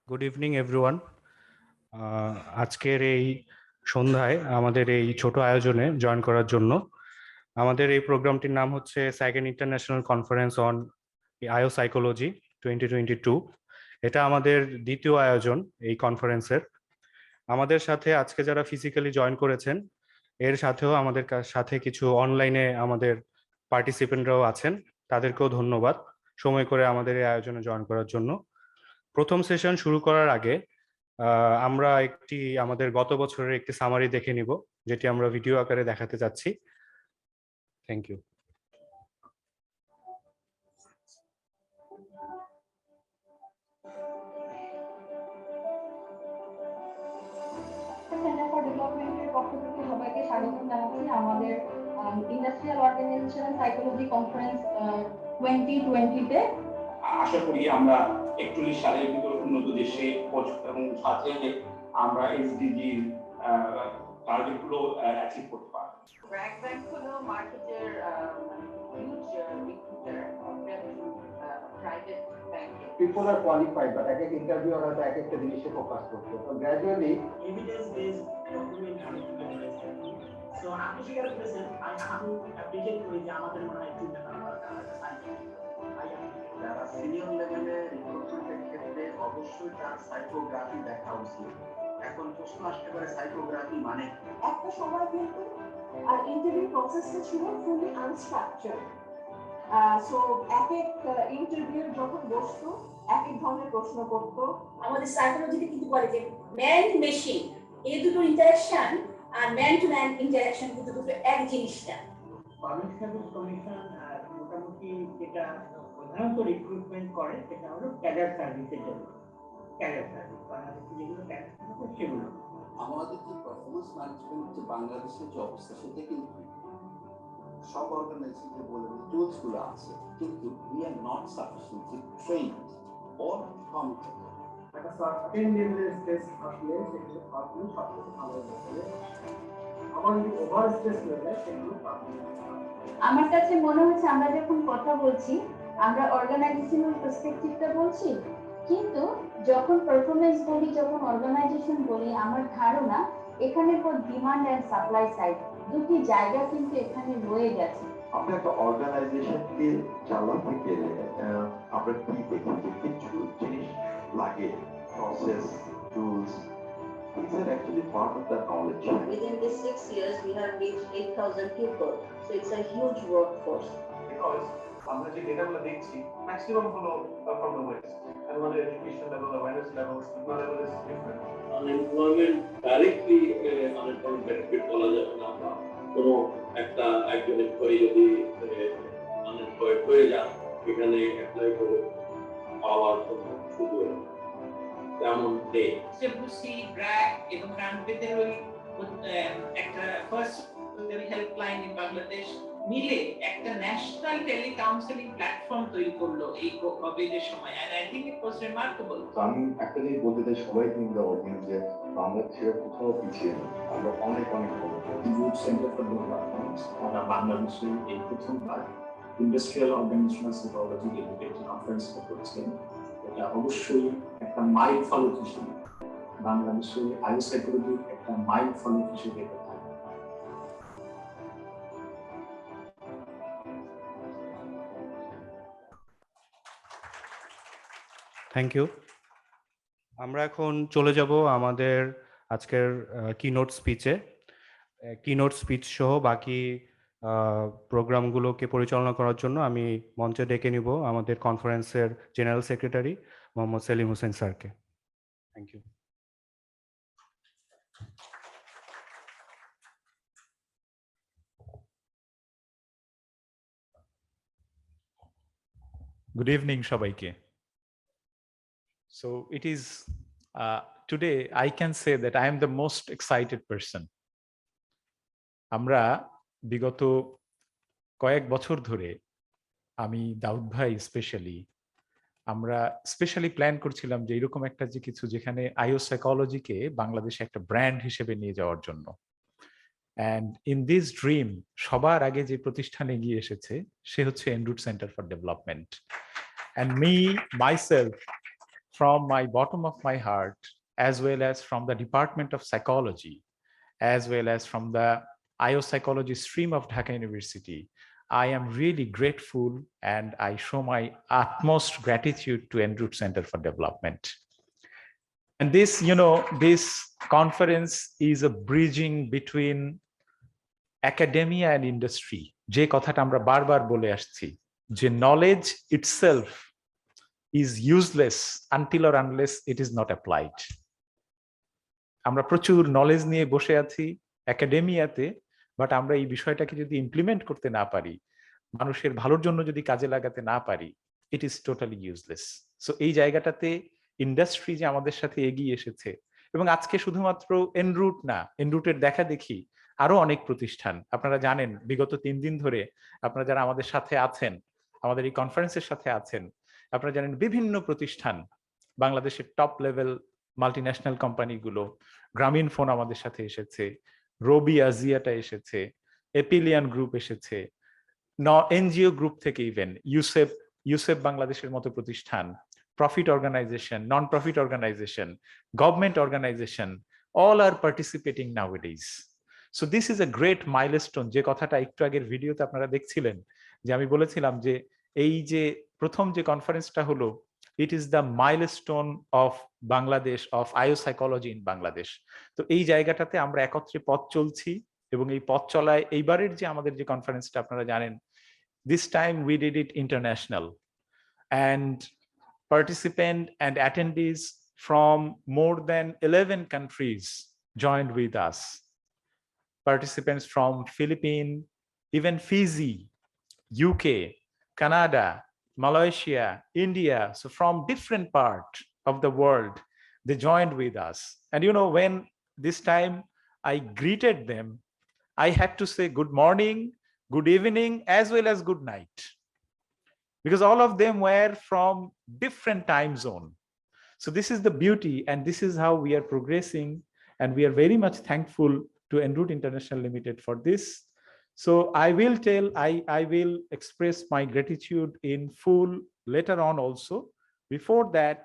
Good evening everyone. আজকের এই সন্ধ্যায় আমাদের এই ছোট আয়োজনে জয়েন করার জন্য আমাদের এই প্রোগ্রামটির নাম হচ্ছে সেকেন্ড ইন্টারন্যাশনাল কনফারেন্স অন বায়োসাইকোলজি 2022। এটা আমাদের দ্বিতীয় আয়োজন এই কনফারেন্সের। আমাদের সাথে আজকে যারা ফিজিক্যালি জয়েন করেছেন এর সাথেও আমাদের সাথে কিছু অনলাইনে আমাদের পার্টিসিপেন্টরাও আছেন, তাদেরকেও ধন্যবাদ সময় করে আমাদের এই আয়োজনে জয়েন করার জন্য। প্রথম সেশন শুরু করার আগে আমরা আমাদের গত বছরের একটি সামারি দেখে নিব, যেটি আমরা ভিডিও আকারে দেখাতে যাচ্ছি। Thank you. সেন্টার ফর ডেভেলপমেন্টের পক্ষ থেকে সবাইকে স্বাগত জানাচ্ছি আমাদের ইন্ডাস্ট্রিয়াল অর্গানাইজেশন সাইকোলজি কনফারেন্স 2020-তে। আশা করি আমরা 41 সালের ভিতর উন্নত দেশে এবং সাথে আমরা এসডিজি টার্গেটগুলো অ্যাচিভ করতে পারব। ব্র্যাক ব্যাংক হলো মার্কেটের huge recruiter compare to private bank. People are qualified, but এক ইন্টারভিউ ওরা তো এক একটা জিনিসে ফোকাস করছে। তো গ্র্যাজুয়ালি এভিডেন্স বেসড ডকুমেন্ট আমি তুলে ধরেছি। সো আপনি স্বীকার করেছেন, আমি অ্যাপ্রিশিয়েট করি যে আমাদের মনে হয় চিন্তা করা দরকার আছে সাইন্টিফিক। যারা সিনিয়র লেভেলে রিক্রুটমেন্টের ক্ষেত্রে অবশ্যই তার সাইকোগ্রাফি দেখা উচিত। এখন প্রশ্ন আসতে পারে সাইকোগ্রাফি মানে একটা সময় কিন্তু আর ইন্টারভিউ প্রসেসটা ছিল ফুলি আনস্ট্রাকচার্ড। সো এক ইন্টারভিউ যখন বসতো এক ধরনের প্রশ্ন করতো। আমাদের সাইকোলজিতে কিন্তু বলে যে ম্যান মেশিন এই দুটো ইন্টারাকশন আর ম্যান টু ম্যান ইন্টারাকশন কিন্তু দুটো এক জিনিস না। পাবলিক সার্ভিস কমিশন মোটামুটি যেটা প্রধানত রিক্রুটমেন্ট করে সেটা হলো ক্যাডার সার্ভিসের জন্য। ক্যাডার সার্ভিস বাংলাদেশে যেগুলো ক্যাডার সার্ভিস সেগুলো আমাদের যে পারফরমেন্স ম্যানেজমেন্ট যে বাংলাদেশের যে অবস্থা সেটা কিন্তু সব অর্গানাইজেশনে বলে টুলস গুলো আছে, কিন্তু we are not sufficiently trained or committed. একটা সার্টেন লেভেলের স্ট্রেস আসলে সেগুলো পাবলিক সবচেয়ে ভালো হবে। আবার যদি ওভার স্ট্রেস হয়ে যায় সেগুলো পাবলিক। আমার কাছে মনে হচ্ছে আমরা যখন কথা বলছি আমরা অর্গানাইজেশনাল পার্সপেক্টিভটা বলছি, কিন্তু যখন পারফরমেন্স বলি, যখন অর্গানাইজেশন বলি, আমার ধারণা এখানে ডিমান্ড এন্ড সাপ্লাই সাইড দুটি জায়গা কিন্তু এখানে রয়ে গেছে। আমরা একটা অর্গানাইজেশনকে চালাতে গেলে আমরা কি দেখি যে কিছু জিনিস লাগে, process, tools. These are actually part of that knowledge. Within these 6 years we have reached 8,000 people, so it's a huge workforce. Because আমরা যে ডেটাগুলো দেখছি ম্যাক্সিমাম হলো ফ্রম দ্য ওয়েস্ট, and আমাদের education level, awareness level, stigma level is different. Unemployment directly unemployment benefit বলা যাবে না। আমরা কোনো একজন এমপ্লয়ি যদি আনএমপ্লয়েড হয়ে যান, এখানে অ্যাপ্লাই করে পাওয়ার কোনো সুযোগ তেমন নেই। সিএফসি, ব্র্যাক এবং রানবেদের ওই একটা ফার্স্ট হেল্পলাইন ইন বাংলাদেশ মিলে একটা ন্যাশনাল টেলি কাউন্সেলিং প্ল্যাটফর্ম তৈরি করলো এই কোভিডের সময়, and I think it was remarkable. আমি একটা জিনিস বলতে চাই সবাই কিন্তু অডিয়েন্স যে বাংলাদেশের কোথাও পিছিয়ে নেই, আমরা অনেক ভালো। ইউথ সেন্টার ফর ডেভেলপমেন্ট আমরা বাংলাদেশে এই প্রথমবার industrial organisational psychology education conference করছেন। এটা অবশ্যই একটা মাইল ফলো হিসেবে বাংলাদেশে বায়োসাইকোলজির একটা মাইল ফলো হিসেবে থ্যাংক ইউ। আমরা এখন চলে যাব আমাদের আজকের কিনোট স্পিচে। কিনোট স্পিচ সহ বাকি প্রোগ্রামগুলোকে পরিচালনা করার জন্য আমি মঞ্চে ডেকে নিব আমাদের কনফারেন্সের জেনারেল সেক্রেটারি মোহাম্মদ সেলিম হোসেন স্যারকে। Thank you. Good evening, সবাইকে. So it is today I can say that I am the most excited person. আমরা বিগত কয়েক বছর ধরে আমি দাউদ ভাই আমরা স্পেশালি প্ল্যান করছিলাম যে এরকম একটা যে কিছু যেখানে বায়োসাইকোলজিকে বাংলাদেশে একটা ব্র্যান্ড হিসেবে নিয়ে যাওয়ার জন্য। And in this dream সবার আগে যে প্রতিষ্ঠানে গিয়ে এসেছে সে হচ্ছে enroute centre for development. And me myself from my bottom of my heart, as well as from the Department of Psychology, as well as from the IO Psychology stream of Dhaka University, I am really grateful and I show my utmost gratitude to En-route Center for Development. And this, this conference is a bridging between academia and industry. যে কথাটা আমরা বারবার বলে আসছি, যে knowledge itself is useless until or unless it is not applied. আমরা প্রচুর knowledge নিয়ে বসে আছি একাডেমিয়াতে, বাট আমরা এই বিষয়টাকে যদি ইমপ্লিমেন্ট করতে না পারি, মানুষের ভালোর জন্য যদি কাজে লাগাতে না পারি, it is totally useless. So এই জায়গাটাতে ইন্ডাস্ট্রি যে আমাদের সাথে এগিয়ে এসেছে, এবং আজকে শুধুমাত্র এনরুট না, এনরুটের দেখা দেখি আরো অনেক প্রতিষ্ঠান, আপনারা জানেন বিগত 3 দিন ধরে আপনারা যারা আমাদের সাথে আছেন, আমাদের এই কনফারেন্সের সাথে আছেন, আপনারা জানেন বিভিন্ন প্রতিষ্ঠান, বাংলাদেশের টপ লেভেল মাল্টিন্যাশনাল কোম্পানিগুলো, গ্রামীণ ফোন আমাদের সাথে এসেছে, রবি আজিয়াটা এসেছে, এপিলিয়ান গ্রুপ এসেছে, এনজিও গ্রুপ থেকে ইভেন ইউসেফ বাংলাদেশের মতো প্রতিষ্ঠান, profit organisation, non profit organisation, government organisation, all are participating nowadays. So this is a great milestone, যে কথাটা একটু আগের ভিডিওতে আপনারা দেখছিলেন, যে আমি বলেছিলাম যে এই যে প্রথম যে কনফারেন্সটা হলো, it is the milestone of Bangladesh, of IO psychology in Bangladesh. তো এই জায়গাটাতে আমরা একত্রে পথ চলছি, এবং এই পথ চলায় এইবারের যে আমাদের যে কনফারেন্সটা আপনারা জানেন, this time we did it international, and participants and attendees from more than 11 countries joined with us. Participants from Philippines, even Fiji, UK, Canada, Malaysia, India, so from different parts of the world, they joined with us. And when this time I greeted them, I had to say good morning, good evening, as well as good night, because all of them were from different time zone. So this is the beauty, and this is how we are progressing, and we are very much thankful to En-route International Limited for this. So I will express my gratitude in full later on also. Before that,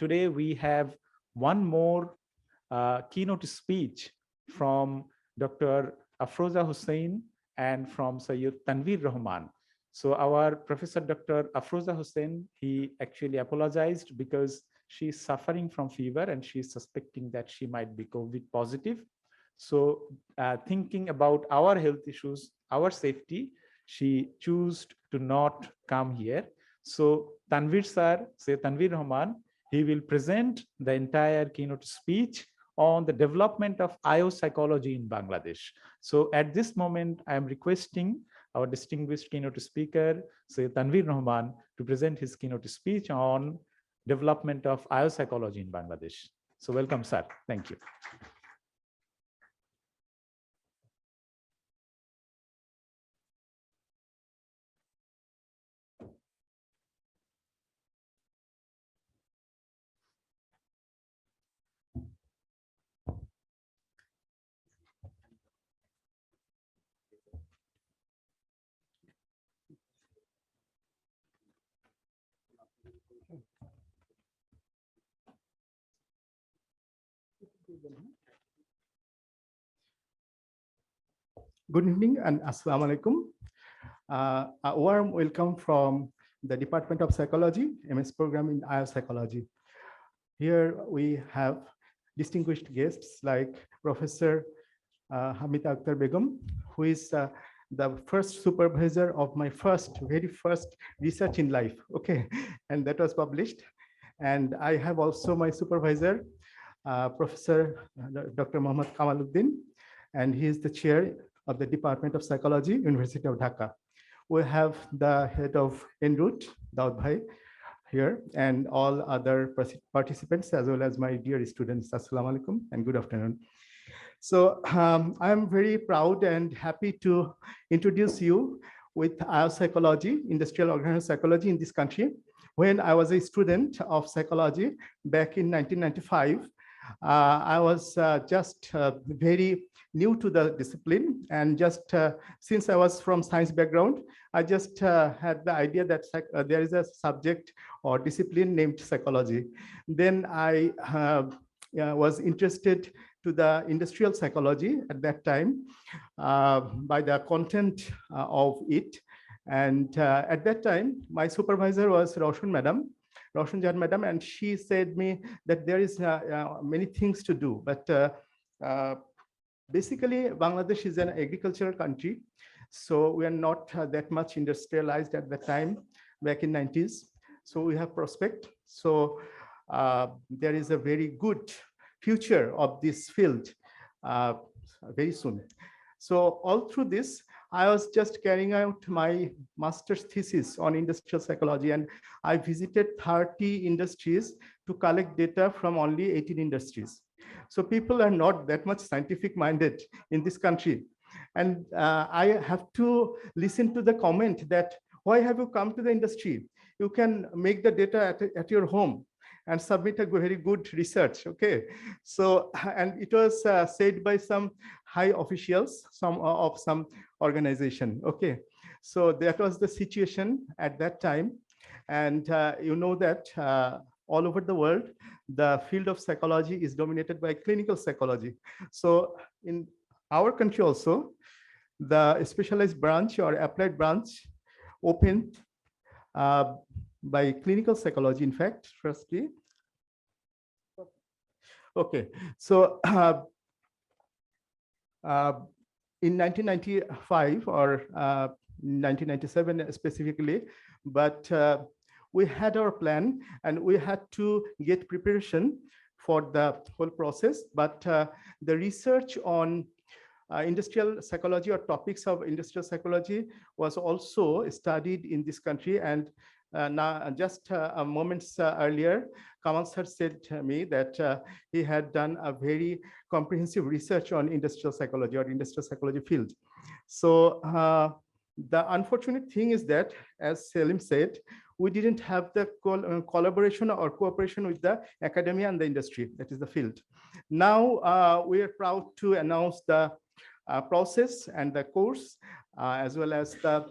today we have one more keynote speech from Dr. Afroza Hussain and from Sayyid Tanveer Rahman. So our Professor Dr. Afroza Hussain, he actually apologized because she is suffering from fever and she is suspecting that she might be COVID positive. So thinking about our health issues, our safety, she chose to not come here. So Tanveer sir, Tanveer Rahman, he will present the entire keynote speech on the development of IO psychology in Bangladesh. So at this moment, I am requesting our distinguished keynote speaker, Tanveer Rahman, to present his keynote speech on development of IO psychology in Bangladesh. So welcome, sir. Thank you. Good evening and Assalamu alaikum. A warm welcome from the Department of Psychology, MS program in IO Psychology. Here we have distinguished guests like Professor Hamida Akhtar Begum, who is the first supervisor of my very first research in life. Okay, and that was published. And I have also my supervisor, Professor Dr. Muhammad Kamaluddin, and he is the chair of the Department of Psychology, University of Dhaka. We have the head of En-route, Daud Bhai, here, and all other participants, as well as my dear students. Assalamu alaikum and good afternoon. So I'm very proud and happy to introduce you with IO psychology, industrial organizational psychology in this country. When I was a student of psychology back in 1995, I was just very new to the discipline, and just since I was from science background, I just had the idea that there is a subject or discipline named psychology. Then I was interested to the industrial psychology at that time by the content of it. And at that time, my supervisor was Roshan Jan madam, and she said me that there is many things to do, but basically Bangladesh is an agricultural country, so we are not that much industrialized at the time back in 90s. So we have prospect. So there is a very good future of this field very soon. So all through this, I was just carrying out my master's thesis on industrial psychology, and I visited 30 industries to collect data from only 18 industries. So people are not that much scientific minded in this country. And I have to listen to the comment that, why have you come to the industry? You can make the data at your home and submit a very good research, okay? So, and it was said by some high officials, some organization, okay? So that was the situation at that time. And you know that all over the world, the field of psychology is dominated by clinical psychology. So in our country also, the specialized branch or applied branch opened by clinical psychology, in fact, firstly. Okay, so in 1995 or 1997 specifically, but we had our plan and we had to get preparation for the whole process. But the research on industrial psychology or topics of industrial psychology was also studied in this country. And now, just moments earlier, Kamal sir said to me that he had done a very comprehensive research on industrial psychology or industrial psychology field. So the unfortunate thing is that, as Selim said, we didn't have the collaboration or cooperation with the academia and the industry, that is the field. Now we are proud to announce the process and the course as well as the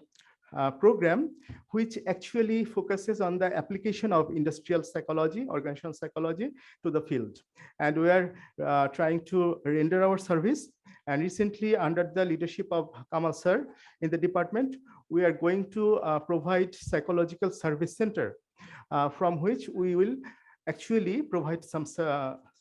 program, which actually focuses on the application of industrial psychology, organizational psychology to the field. And we are trying to render our service. And recently, under the leadership of Kamal sir in the department, we are going to provide psychological service center from which we will actually provide some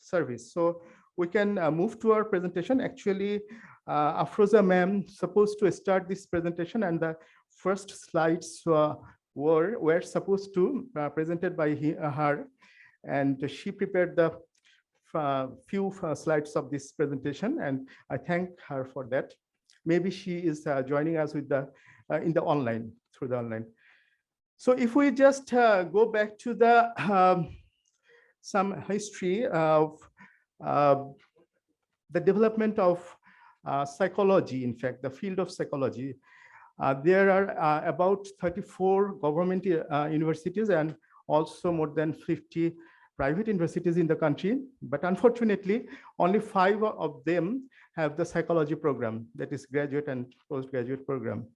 service. So we can move to our presentation. Actually, Afroza ma'am supposed to start this presentation, and the first slides were supposed to presented by her, and she prepared the few slides of this presentation, and I thank her for that. Maybe she is joining us with the in the online, through the online. So if we just go back to the some history of the development of psychology, in fact, the field of psychology, there are about 34 government universities and also more than 50 private universities in the country. But unfortunately, only 5 of them have the psychology program, that is graduate and postgraduate program.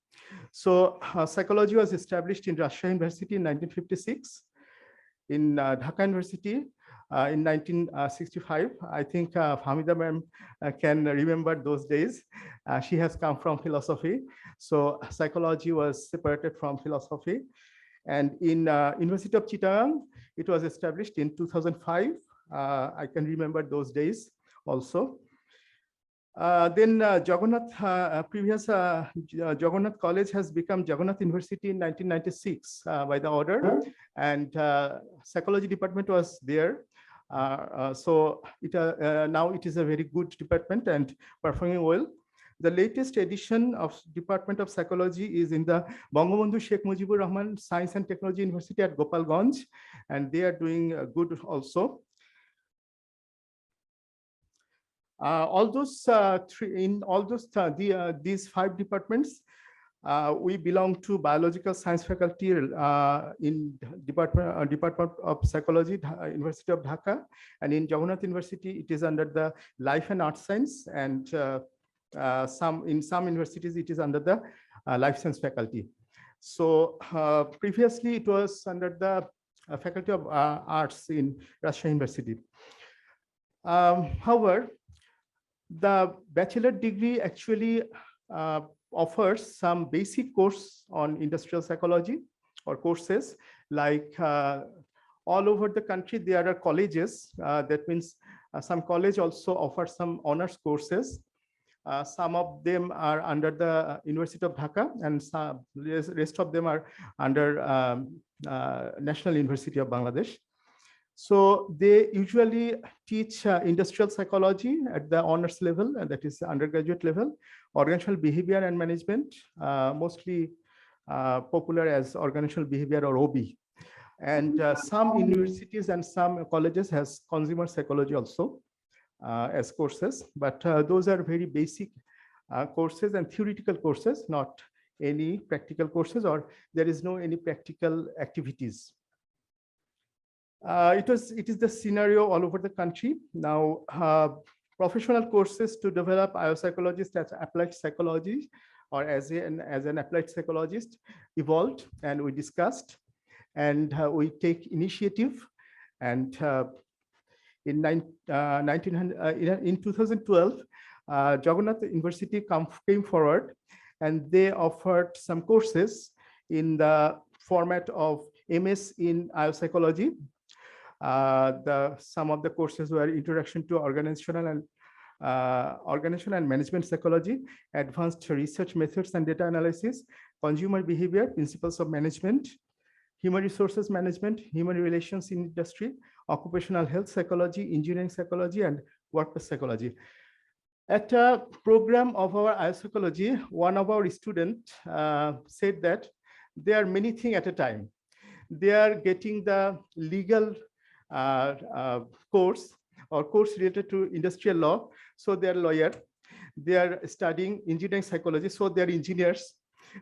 So psychology was established in Rajshahi University in 1956, in Dhaka University in 1965. I think Hamida ma'am can remember those days. She has come from philosophy. So psychology was separated from philosophy. And in University of Chittagong, it was established in 2005. I can remember those days also. Then Jagannath, previous Jagannath College has become Jagannath University in 1996 by the order, and psychology department was there. So now it is a very good department and performing well. The latest edition of Department of Psychology is in the Bangabandhu Sheikh Mujibur Rahman Science and Technology University at Gopalganj, and they are doing good also. These 5 departments, we belong to biological science faculty in Department of Psychology, University of Dhaka, and in Jagannath University, it is under the Life and Art Science, and in some universities, it is under the Life Science faculty. So previously, it was under the Faculty of Arts in Rajshahi University. However, the bachelor degree actually offers some basic course on industrial psychology or courses like all over the country. There are colleges. That means some college also offer some honors courses. Some of them are under the University of Dhaka, and some rest of them are under National University of Bangladesh. So they usually teach industrial psychology at the honors level, and that is undergraduate level, organizational behavior and management, mostly popular as organizational behavior or OB. And some universities and some colleges has consumer psychology also as courses, but those are very basic courses and theoretical courses, not any practical courses, or there is no any practical activities. It is the scenario all over the country. Now, professional courses to develop biopsychologists as applied psychology or as an applied psychologist evolved, and we discussed, and we take initiative. And in 2012, Jagannath University came forward, and they offered some courses in the format of MS in biopsychology. Some of the courses were Introduction to Organizational and Management Psychology, Advanced Research Methods and Data Analysis, Consumer Behavior, Principles of Management, Human Resources Management, Human Relations in Industry, Occupational Health Psychology, Engineering Psychology, and Workplace Psychology. At a program of our biopsychology, one of our students said that there are many things at a time. They are getting the legal course or course related to industrial law, so they are lawyer. They are studying engineering psychology, so they are engineers.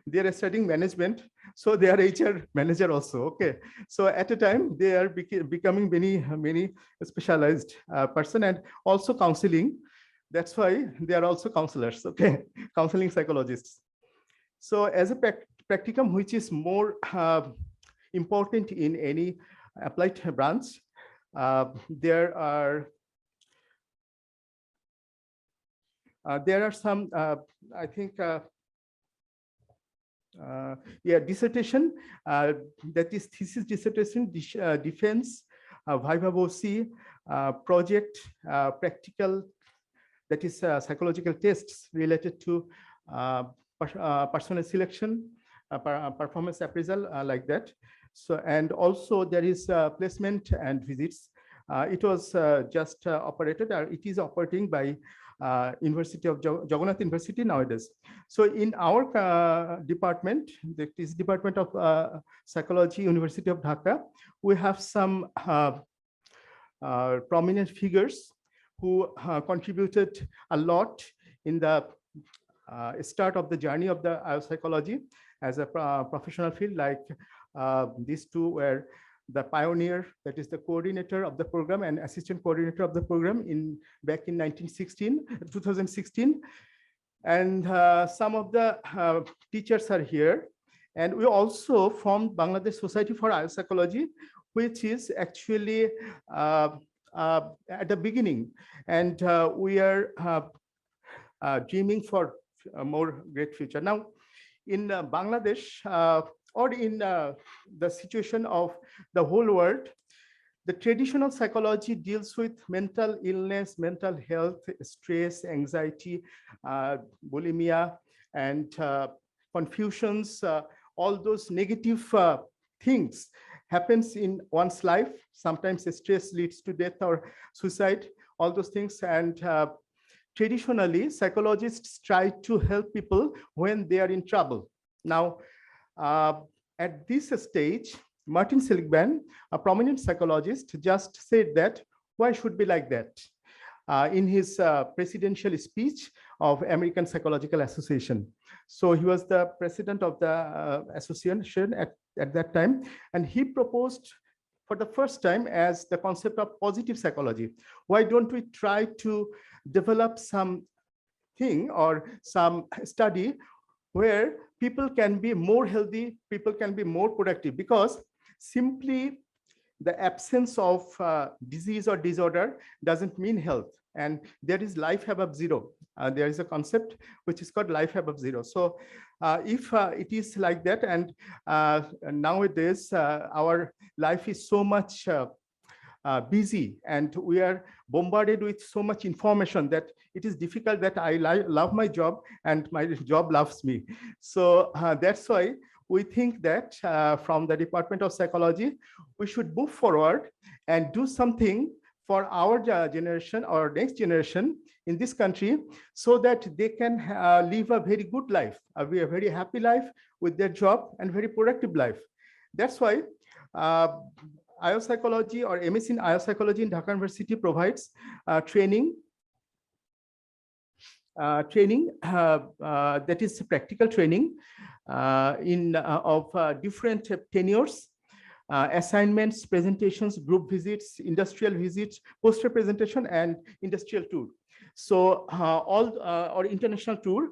They are studying management, so they are HR manager also. Okay, so at a time they are becoming many specialized person, and also counseling. That's why they are also counselors. Okay, counseling psychologists. So as a practicum, which is more important in any applied branch, there are some, I think, dissertation, that is thesis dissertation, defense, viva voce, project, practical, that is psychological tests related to personnel selection, performance appraisal, like that. So, and also there is placement and visits. It was just operated, or it is operating by University of Jagannath University nowadays. So in our department, that is Department of Psychology, University of Dhaka, we have some prominent figures who contributed a lot in the start of the journey of the psychology as a professional field. Like these two were the pioneer, that is the coordinator of the program and assistant coordinator of the program back in 2016. And some of the teachers are here. And we also formed Bangladesh Society for Biopsychology, which is actually at the beginning. And we are dreaming for a more great future. Now, in Bangladesh, or in the situation of the whole world, the traditional psychology deals with mental illness, mental health, stress, anxiety, bulimia, and confusions. All those negative things happens in one's life. Sometimes stress leads to death or suicide, all those things. And traditionally, psychologists try to help people when they are in trouble. Now, at this stage, Martin Seligman, a prominent psychologist, just said that, why should be like that? In his presidential speech of American Psychological Association. So he was the president of the association at that time, and he proposed for the first time as the concept of positive psychology. Why don't we try to develop some thing or some study where people can be more healthy, people can be more productive? Because simply the absence of disease or disorder doesn't mean health. And there is life above zero. There is a concept which is called life above zero. So if it is like that, and nowadays our life is so much busy, and we are bombarded with so much information that it is difficult that I love my job and my job loves me. So that's why we think that from the Department of Psychology, we should move forward and do something for our generation or next generation in this country, so that they can live a very good life, a very happy life with their job and very productive life. That's why IO Psychology or MS in IO Psychology in Dhaka University provides training that is practical training of different tenures, assignments, presentations, group visits, industrial visits, poster presentation, and industrial tour. So or international tour,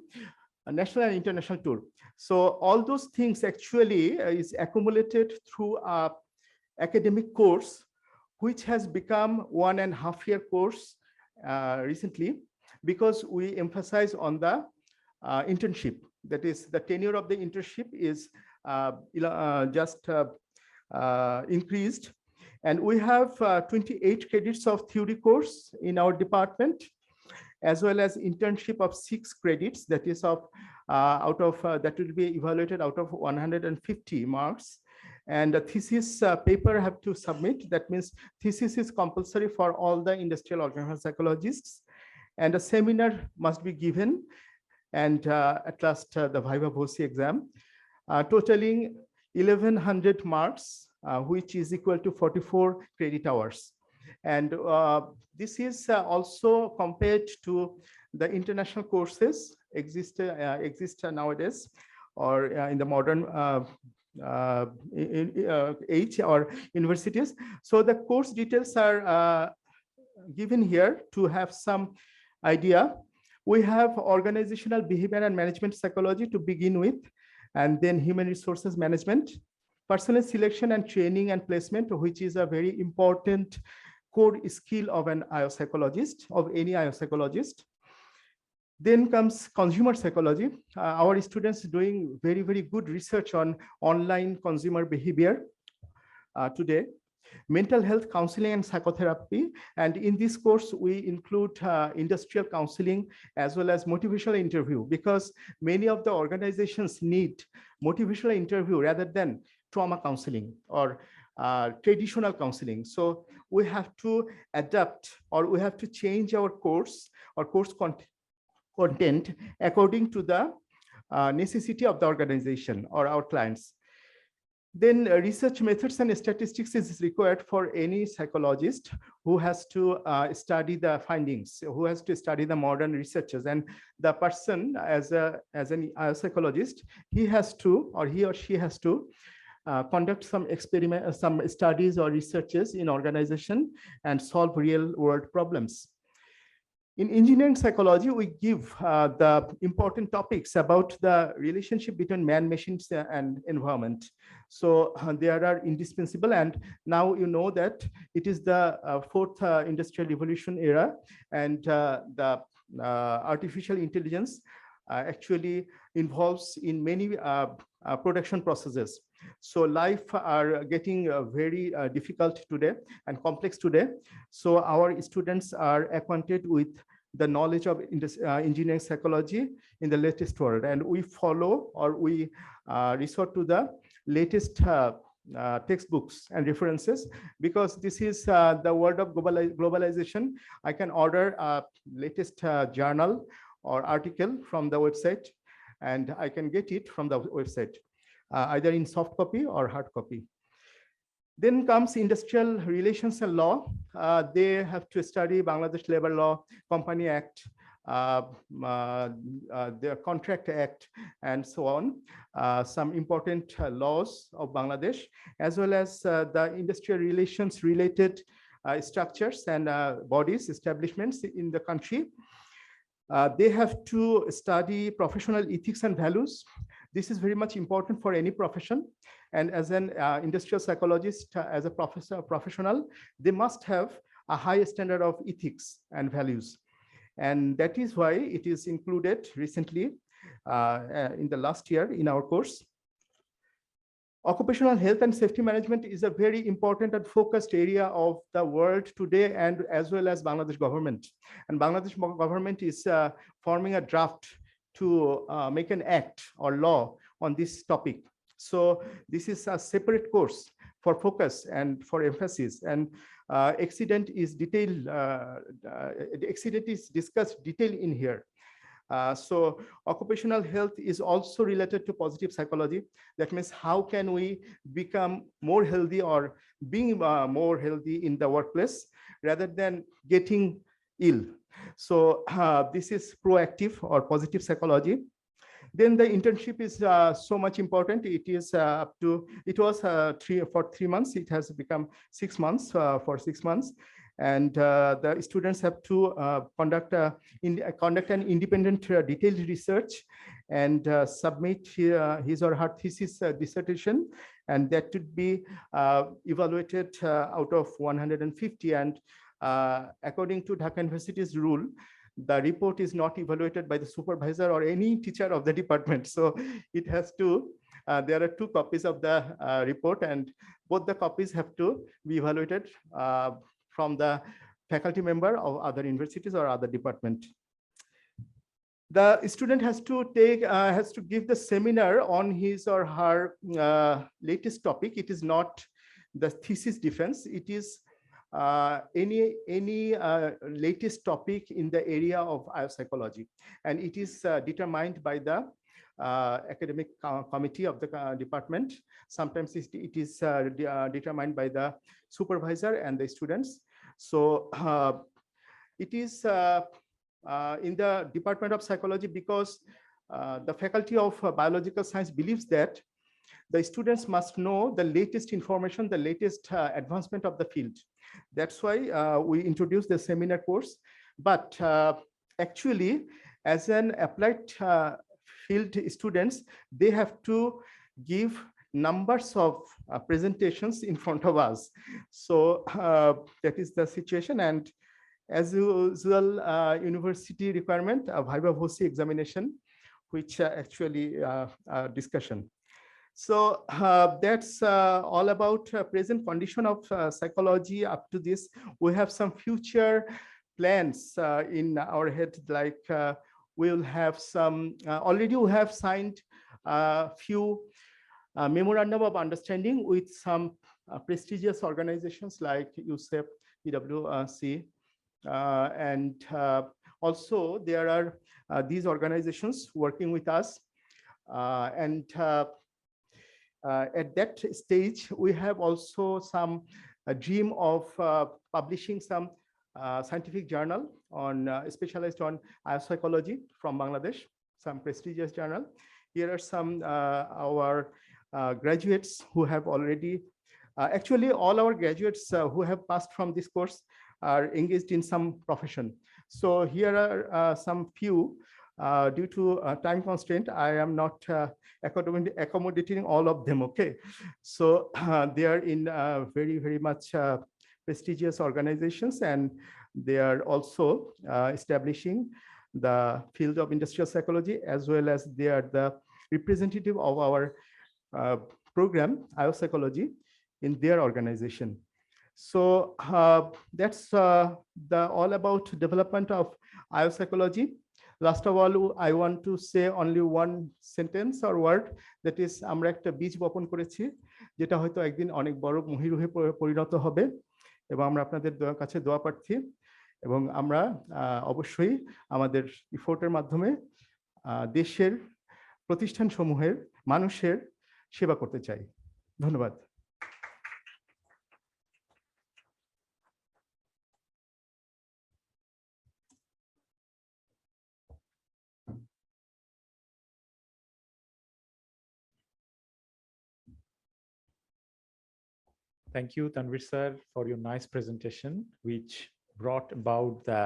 national and international tour. So all those things actually is accumulated through a academic course, which has become 1.5-year course recently, because we emphasize on the internship. That is, the tenure of the internship is just increased. And we have 28 credits of theory course in our department, as well as internship of 6 credits, that is of out of that will be evaluated out of 150 marks. And a thesis paper have to submit. That means thesis is compulsory for all the industrial organizational psychologists, and a seminar must be given, and at last the Viva Voce exam, totaling 1100 marks, which is equal to 44 credit hours. And this is also compared to the international courses exist nowadays, or in the modern age or universities. So the course details are given here to have some idea. We have organizational behavior and management psychology to begin with, and then human resources management, personnel selection and training and placement, which is a very important core skill of an IO psychologist, of any IO psychologist. Then comes consumer psychology. Our students doing very, very good research on online consumer behavior today. Mental health counseling and psychotherapy. And in this course, we include industrial counseling as well as motivational interview, because many of the organizations need motivational interview rather than trauma counseling or traditional counseling. So we have to adapt, or we have to change our course or course content according to the necessity of the organization or our clients. Then research methods and statistics is required for any psychologist who has to study the findings, who has to study the modern researchers. And the person as a psychologist, he has to, or he or she has to conduct some experiment, some studies or researches in organization and solve real world problems. In engineering psychology, we give the important topics about the relationship between man, machines, and environment. So they are indispensable. And now you know that it is the fourth industrial revolution era, and the artificial intelligence actually involves in many production processes. So life are getting very difficult today and complex today. So our students are acquainted with the knowledge of engineering psychology in the latest world, and we follow, or we resort to the latest textbooks and references, because this is the world of globalization. I can order a latest journal or article from the website, and I can get it from the website, either in soft copy or hard copy. Then comes industrial relations and law. They have to study Bangladesh Labor Law, Company Act, the Contract Act, and so on. Some important laws of Bangladesh, as well as the industrial relations related structures and bodies, establishments in the country. They have to study professional ethics and values. This is very much important for any profession. And as an industrial psychologist, as a professional, they must have a high standard of ethics and values. And that is why it is included recently in the last year in our course. Occupational health and safety management is a very important and focused area of the world today, and as well as Bangladesh government. And Bangladesh government is forming a draft to make an act or law on this topic. So this is a separate course for focus and for emphasis. And accident is detailed. Accident is discussed detail in here. So occupational health is also related to positive psychology. That means how can we become more healthy or being more healthy in the workplace rather than getting ill. So this is proactive or positive psychology. Then the internship is so much important. It is it was for 3 months. It has become 6 months for 6 months. And the students have to conduct an independent detailed research and submit his or her thesis dissertation, and that should be evaluated out of 150. And according to Dhaka University's rule, the report is not evaluated by the supervisor or any teacher of the department. So it has to, there are 2 copies of the report, and both the copies have to be evaluated from the faculty member of other universities or other department. The student has to give the seminar on his or her latest topic. It is not the thesis defense. It is any latest topic in the area of biopsychology, and it is determined by the academic committee of the department. Sometimes it is determined by the supervisor and the students. So it is in the Department of Psychology, because the Faculty of Biological Science believes that the students must know the latest information, the latest advancement of the field. That's why we introduced the seminar course. But actually, as an applied field students, they have to give numbers of presentations in front of us. So that is the situation. And as usual, university requirement, a viva voce examination, which actually discussion. So that's all about present condition of psychology up to this. We have some future plans in our head, like we'll have some, already we have signed a few memorandum of understanding with some prestigious organizations like USEP, PwC, and also there are these organizations working with us. And at that stage, we have also some dream of publishing some scientific journal on specialized on biopsychology from Bangladesh, some prestigious journal. Here are some our graduates who have already, actually all our graduates who have passed from this course are engaged in some profession. So here are some few. Due to time constraint, I am not accommodating all of them, okay? So they are in very, very much prestigious organizations, and they are also establishing the field of industrial psychology, as well as they are the representative of our program, biopsychology, in their organization. So that's all about development of biopsychology. Last of all, I want to say only one sentence or word, that is, আমরা একটা বীজ বপন করেছি যেটা হয়তো একদিন অনেক বড় মহিরুহে পরিণত হবে, এবং আমরা আপনাদের কাছে দোয়া প্রার্থী, এবং আমরা অবশ্যই আমাদের এফোর্টের মাধ্যমে দেশের প্রতিষ্ঠানসমূহের মানুষের সেবা করতে চাই। ধন্যবাদ। Thank you, Tanvir sir, for your nice presentation, which brought about the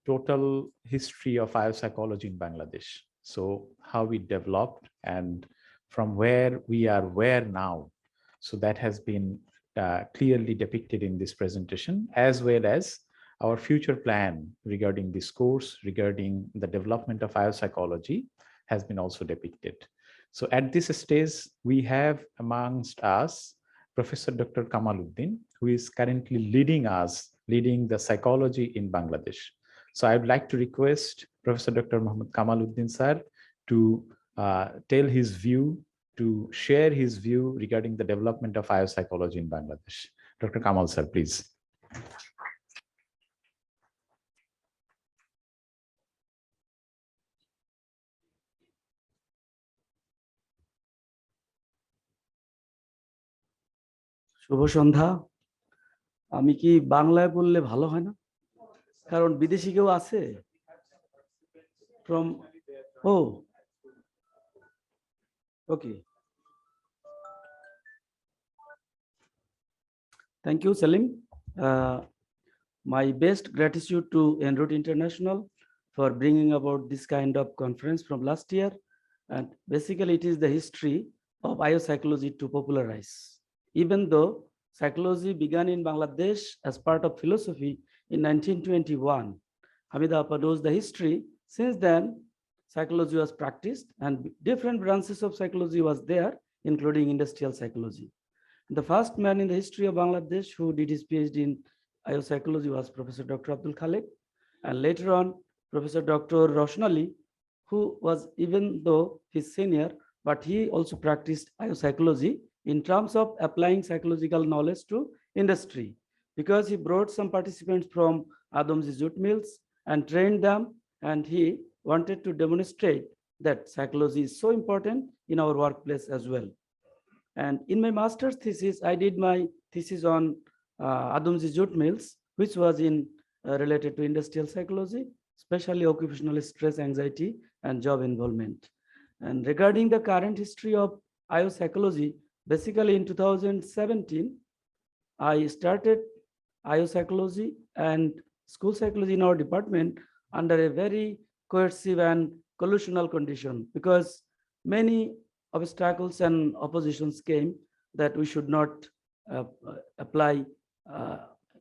total history of biopsychology in Bangladesh. So how we developed and from where we are where now. So that has been clearly depicted in this presentation, as well as our future plan regarding this course, regarding the development of biopsychology has been also depicted. So at this stage, we have amongst us Professor Dr. Kamaluddin, who is currently leading the psychology in Bangladesh. So I would like to request Professor Dr. Muhammad Kamaluddin sir to tell his view, to share his view regarding the development of biopsychology in Bangladesh. Dr. Kamal sir, please. শুভ সন্ধ্যা। আমি কি বাংলায় বললে ভালো হয় না? কারণ বিদেশি কেউ আছে from okay. Thank you, Salim. My best gratitude to Enroute International for bringing about this kind of conference from last year. And basically it is the history of biopsychology to popularize. Even though psychology began in Bangladesh as part of philosophy in 1921, Hamida Appa knows the history. Since then, psychology was practiced and different branches of psychology was there, including industrial psychology. The first man in the history of Bangladesh who did his PhD in biopsychology was Professor Dr. Abdul Khalek, and later on Professor Dr. Roshnali, who was, even though his senior, but he also practiced biopsychology in terms of applying psychological knowledge to industry, because he brought some participants from Adamsi jute mills and trained them, and he wanted to demonstrate that psychology is so important in our workplace as well. And in my master's thesis, I did my thesis on Adamsi jute mills, which was in related to industrial psychology, especially occupational stress, anxiety, and job involvement. And regarding the current history of biopsychology, basically in 2017, I started biopsychology and school psychology in our department under a very coercive and collusional condition, because many obstacles and oppositions came that we should not apply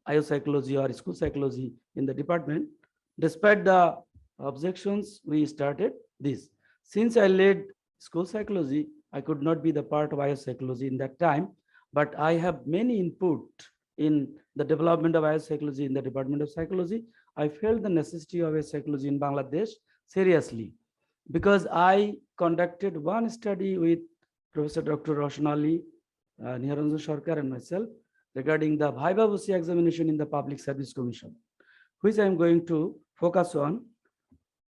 biopsychology or school psychology in the department. Despite the objections, we started this. Since I led school psychology, I could not be the part of biopsychology in that time, but I have many input in the development of biopsychology in the Department of Psychology. I felt the necessity of biopsychology in Bangladesh seriously, because I conducted one study with Professor Dr. Roshnali, Niharanjan Sarkar, and myself regarding the Biopsychology examination in the Public Service Commission, which I am going to focus on.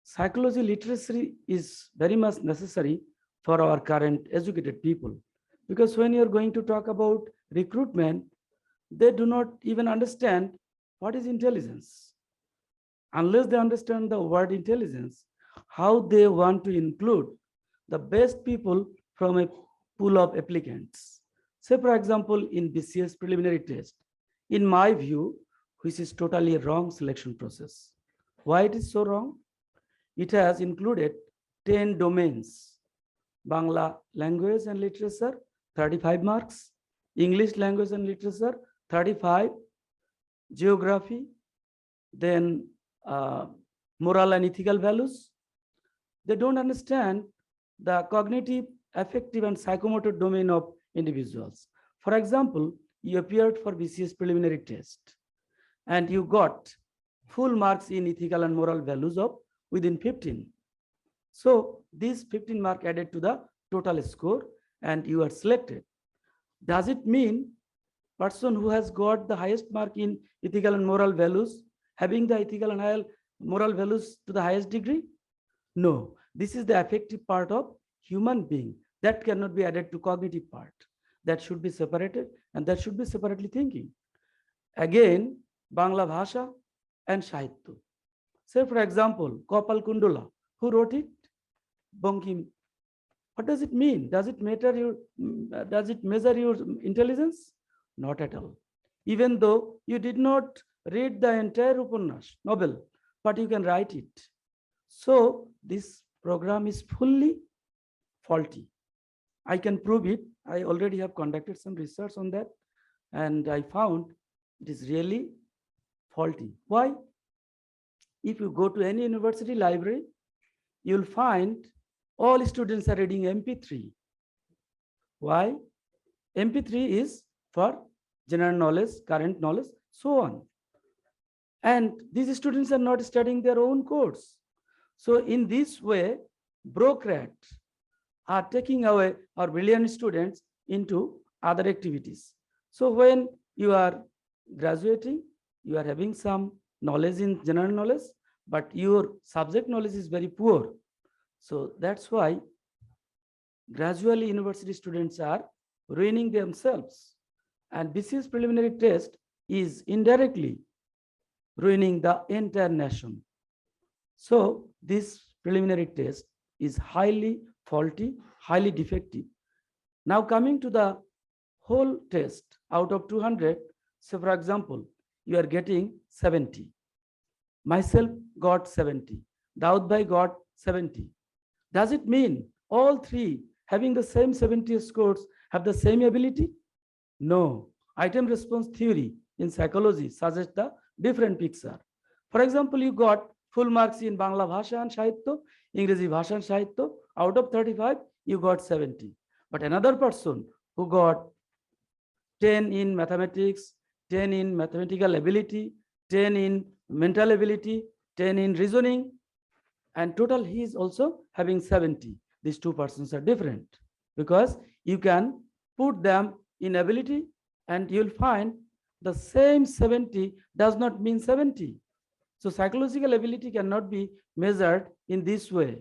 Psychology literacy is very much necessary for our current educated people, because when you're going to talk about recruitment, they do not even understand what is intelligence. Unless they understand the word intelligence, how they want to include the best people from a pool of applicants. Say, for example, in BCS preliminary test, in my view, which is totally a wrong selection process. Why it is so wrong? It has included 10 domains: Bangla language and literature, 35 marks; English language and literature, 35; geography, then moral and ethical values. They don't understand the cognitive, affective, and psychomotor domain of individuals. For example, you appeared for BCS preliminary test and you got full marks in ethical and moral values of within 15. So these 15 marks added to the total score and you are selected. Does it mean person who has got the highest mark in ethical and moral values having the ethical and moral values to the highest degree? No, this is the affective part of human being that cannot be added to cognitive part. That should be separated, and that should be separately thinking. Again, Bangla Bhasha and Sahitya. Say, for example, Kopal Kundula, who wrote it? Bankim. What does it mean? Does it measure your intelligence? Not at all. Even though you did not read the entire Upanas novel, but you can write it. So this program is fully faulty. I can prove it. I already have conducted some research on that, and I found it is really faulty. Why? If you go to any university library, you'll find all students are reading MP3. Why? MP3 is for general knowledge, current knowledge, so on. And these students are not studying their own course. So in this way, bureaucrats are taking away our brilliant students into other activities. So when you are graduating, you are having some knowledge in general knowledge, but your subject knowledge is very poor. So that's why gradually university students are ruining themselves. And BCS preliminary test is indirectly ruining the entire nation. So this preliminary test is highly faulty, highly defective. Now coming to the whole test, out of 200, so for example, you are getting 70. Myself got 70. Daud Bhai got 70. Does it mean all three having the same 70 scores have the same ability? No. Item response theory in psychology suggests the different picture. For example, you got full marks in Bangla Bhasha and Sahitya, Ingrezi Bhasha and Sahitya. Out of 35, you got 70. But another person who got 10 in mathematics, 10 in mathematical ability, 10 in mental ability, 10 in reasoning, and total he is also having 70. These two persons are different because you can put them in ability and you'll find the same 70 does not mean 70. So psychological ability cannot be measured in this way.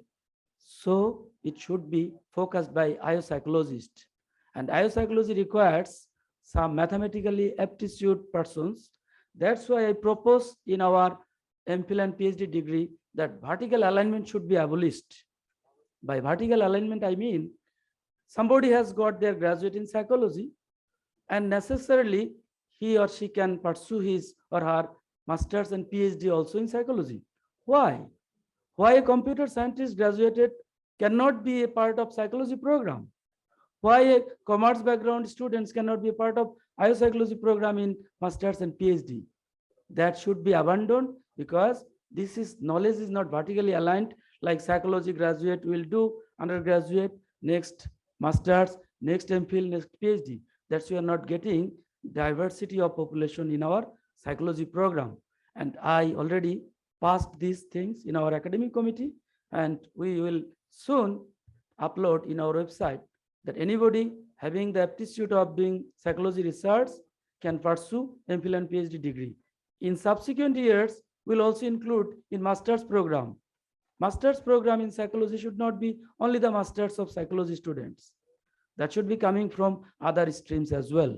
So it should be focused by IO psychologist. And IO psychology requires some mathematically aptitude persons. That's why I propose in our MPhil and PhD degree that vertical alignment should be abolished. By vertical alignment, I mean somebody has got their graduate in psychology and necessarily he or she can pursue his or her master's and PhD also in psychology. Why? Why a computer scientist graduated cannot be a part of psychology program? Why a commerce background students cannot be a part of IO psychology program in master's and PhD? That should be abandoned because this is knowledge is not vertically aligned like psychology graduate will do undergraduate, next master's, next MPhil, next PhD. That's why we are not getting diversity of population in our psychology program. And I already passed these things in our academic committee, and we will soon upload in our website that anybody having the aptitude of doing psychology research can pursue MPhil and PhD degree. In subsequent years, we'll also include in master's program. Master's program in psychology should not be only the masters of psychology students. That should be coming from other streams as well.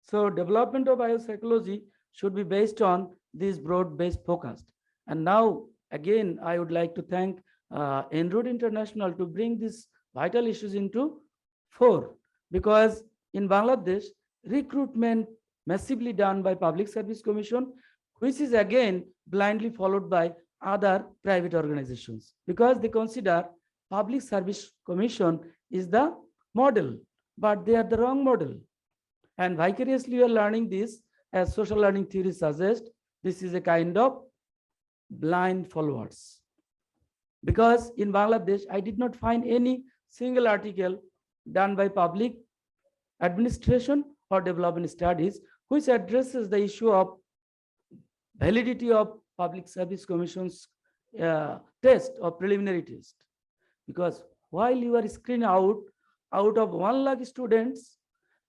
So development of biopsychology should be based on this broad-based focus. And now, again, I would like to thank Enroute International to bring these vital issues into fore, because in Bangladesh, recruitment massively done by Public Service Commission, which is again blindly followed by other private organizations, because they consider Public Service Commission is the model, but they are the wrong model. And vicariously, we are learning this, as social learning theory suggests, this is a kind of blind followers. Because in Bangladesh, I did not find any single article done by public administration or development studies which addresses the issue of validity of Public Service Commission's test or preliminary test. Because while you are screened out of 1 lakh students,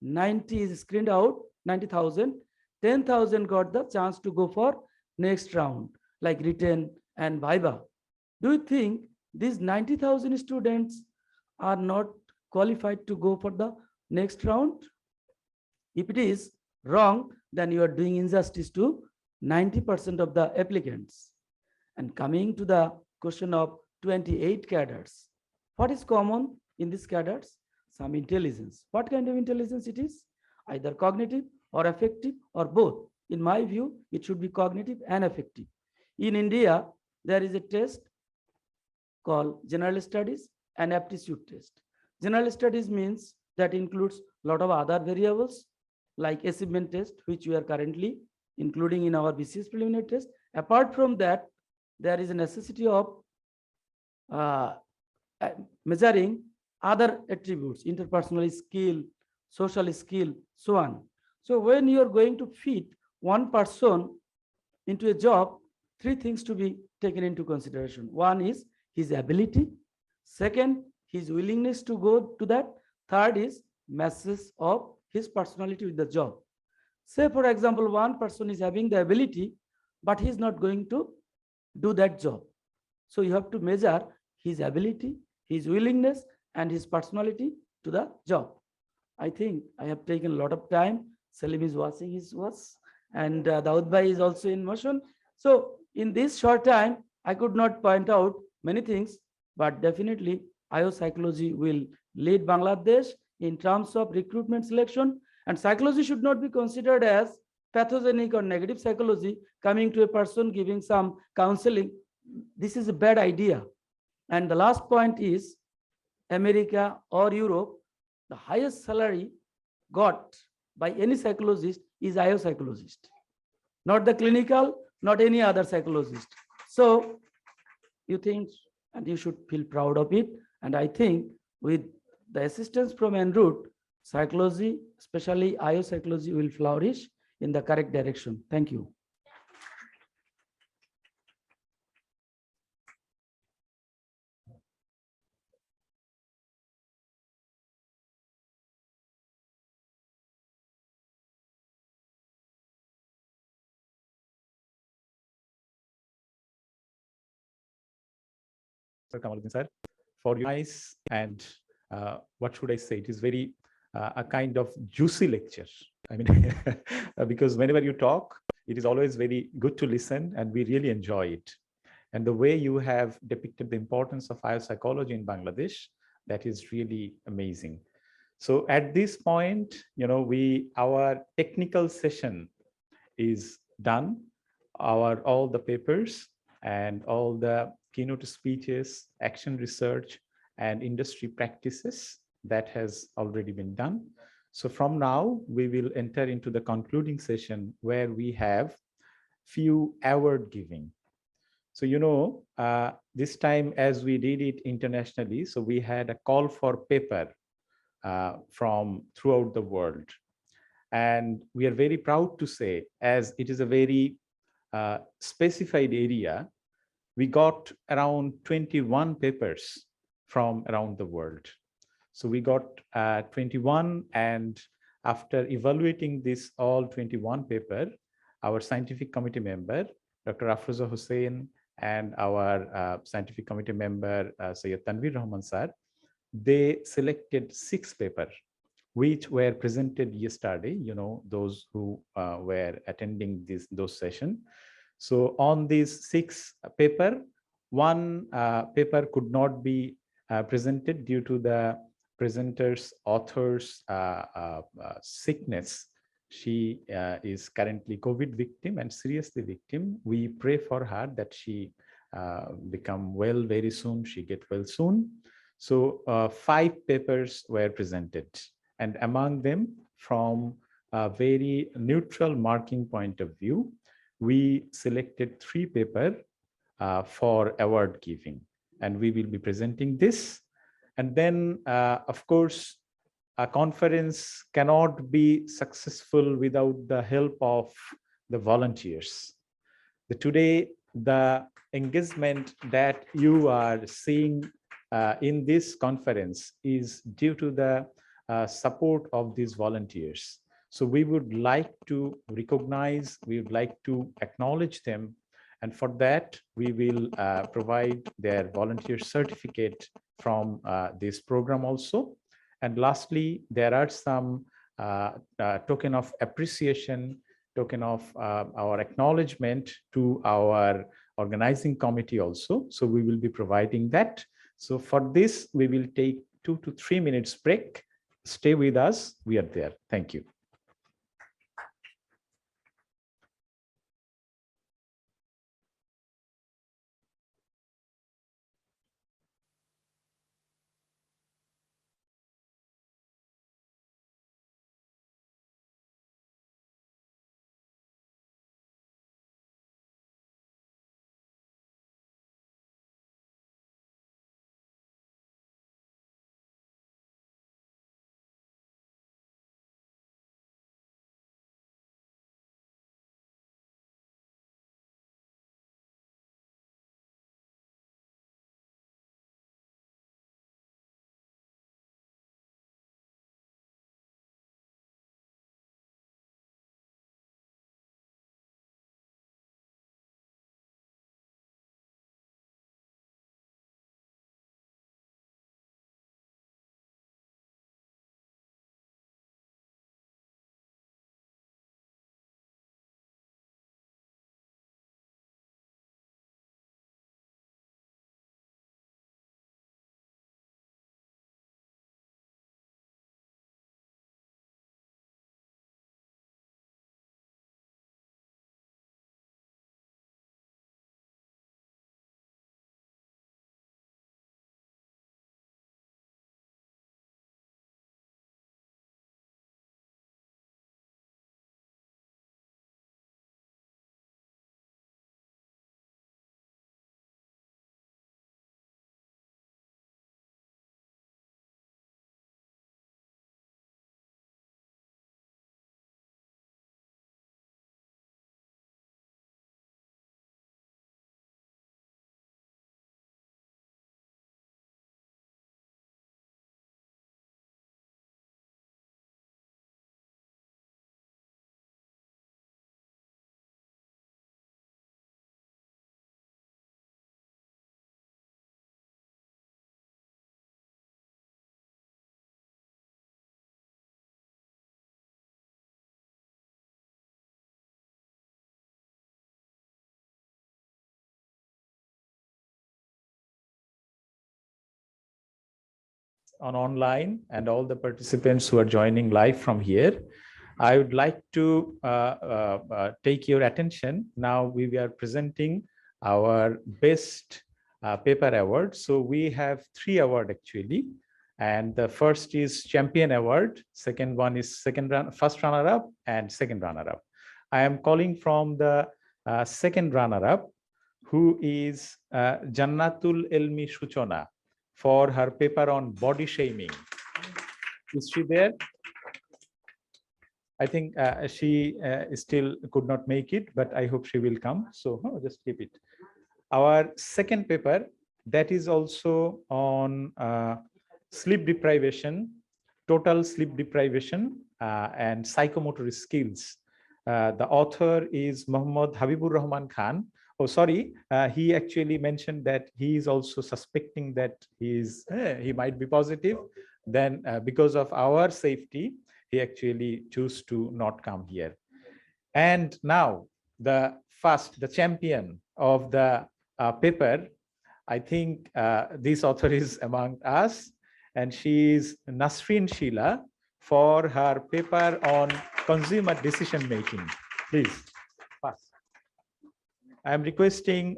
90 is screened out, 90,000, 10,000 got the chance to go for next round, like written and viva. Do you think these 90,000 students are not qualified to go for the next round? If it is wrong, then you are doing injustice to 90% of the applicants. And coming to the question of 28 cadres, what is common in these cadres? Some intelligence. What kind of intelligence it is? Either cognitive or affective or both. In my view, it should be cognitive and affective. In India, there is a test called general studies and aptitude test. General studies means that includes a lot of other variables like achievement test, which we are currently including in our BCS preliminary test. Apart from that, there is a necessity of measuring other attributes, interpersonal skill, social skill, so on. So when you are going to fit one person into a job, three things to be taken into consideration. One is his ability. Second, his willingness to go to that. Third is matches of his personality with the job. Say, for example, one person is having the ability, but he's not going to do that job. So you have to measure his ability, his willingness, and his personality to the job. I think I have taken a lot of time. Salim is washing his watch, and Daud Bhai is also in motion. So in this short time, I could not point out many things, but definitely IO psychology will lead Bangladesh in terms of recruitment selection. And psychology should not be considered as pathogenic or negative psychology, coming to a person, giving some counseling. This is a bad idea. And the last point is America or Europe, the highest salary got by any psychologist is IO psychologist, not the clinical, not any other psychologist. So you think, and you should feel proud of it. And I think with the assistance from en route, psychology, especially IO psychology, will flourish in the correct direction. Thank you. Kamaluddin sir, for your nice and what should I say? It is very a kind of juicy lecture. I mean, because whenever you talk, it is always very good to listen, and we really enjoy it. And the way you have depicted the importance of biopsychology in Bangladesh, that is really amazing. So at this point, you know, our technical session is done. All the papers and all the keynote speeches, action research, and industry practices, that has already been done. So from now, we will enter into the concluding session where we have few award giving. So, you know, this time as we did it internationally, so we had a call for paper from throughout the world. And we are very proud to say, as it is a very specified area, we got around 21 papers from around the world. So we got 21, and after evaluating this all 21 paper, our scientific committee member, Dr. Afroza Hussain, and our scientific committee member, Sayyid Tanvir Rahman sir, they selected 6 papers, which were presented yesterday, you know, those who were attending those sessions. So on these 6 papers, one paper could not be presented due to the presenter's author's sickness. She is currently COVID victim and seriously victim. We pray for her that she become well very soon, she get well soon. So 5 papers were presented, and among them, from a very neutral marking point of view, we selected 3 papers for award giving, and we will be presenting this. And then, of course, a conference cannot be successful without the help of the volunteers. Today, the engagement that you are seeing in this conference is due to the support of these volunteers. So we would like to recognize, we would like to acknowledge them. And for that, we will provide their volunteer certificate from this program also. And lastly, there are some token of appreciation, token of our acknowledgement to our organizing committee also. So we will be providing that. So for this, we will take 2 to 3 minutes break. Stay with us. We are there. Thank you. on online and all the participants who are joining live from here. I would like to take your attention. Now we are presenting our best paper award. So we have 3 awards actually. And the first is champion award. Second one is first runner-up and second runner-up. I am calling from the second runner-up, who is Jannatul Elmi Suchona, for her paper on body shaming. Is she there? I think she still could not make it, but I hope she will come. So just keep it. Our second paper, that is also on sleep deprivation, total sleep deprivation, and psychomotor skills. The author is Muhammad Habibur Rahman Khan. Oh, sorry, he actually mentioned that he is also suspecting that he might be positive. Then because of our safety, he actually chose to not come here. And now the champion of the paper, I think this author is among us, and she is Nasreen Sheila for her paper on consumer decision making. Please, pass. I am requesting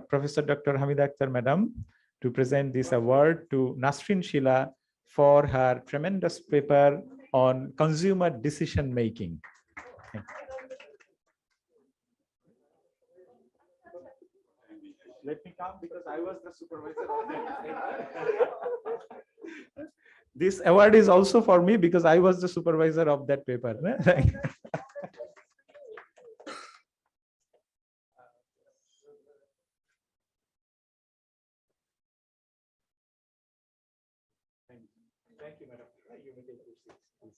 Professor Dr. Hamida Akhtar Madam to present this award to Nasreen Sheila for her tremendous paper on consumer decision making. Let me come because I was the supervisor of that. This award is also for me because I was the supervisor of that paper. Thank you, madam. You may take your seats, please.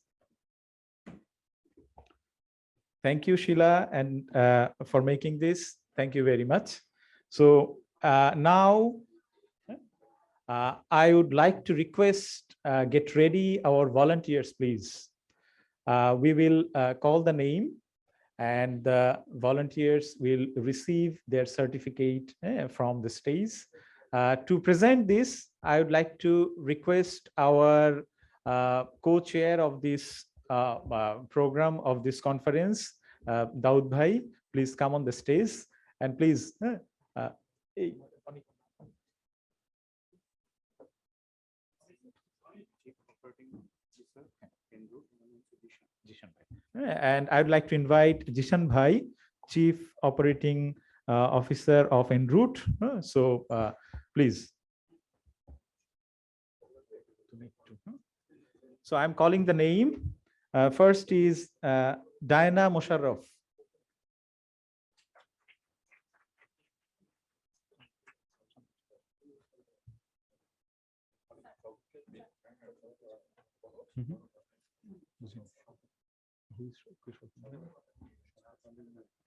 Thank you, Sheila, and for making this. Thank you very much. So now I would like to request, get ready our volunteers, please. We will call the name and the volunteers will receive their certificate from the stage. To present this, I would like to request our co-chair of this program of this conference, Daud Bhai, please come on the stage and please. And I would like to invite Jishan Bhai, Chief Operating Officer of Enroute. So please. So I'm calling the name. First is Diana Musharraf.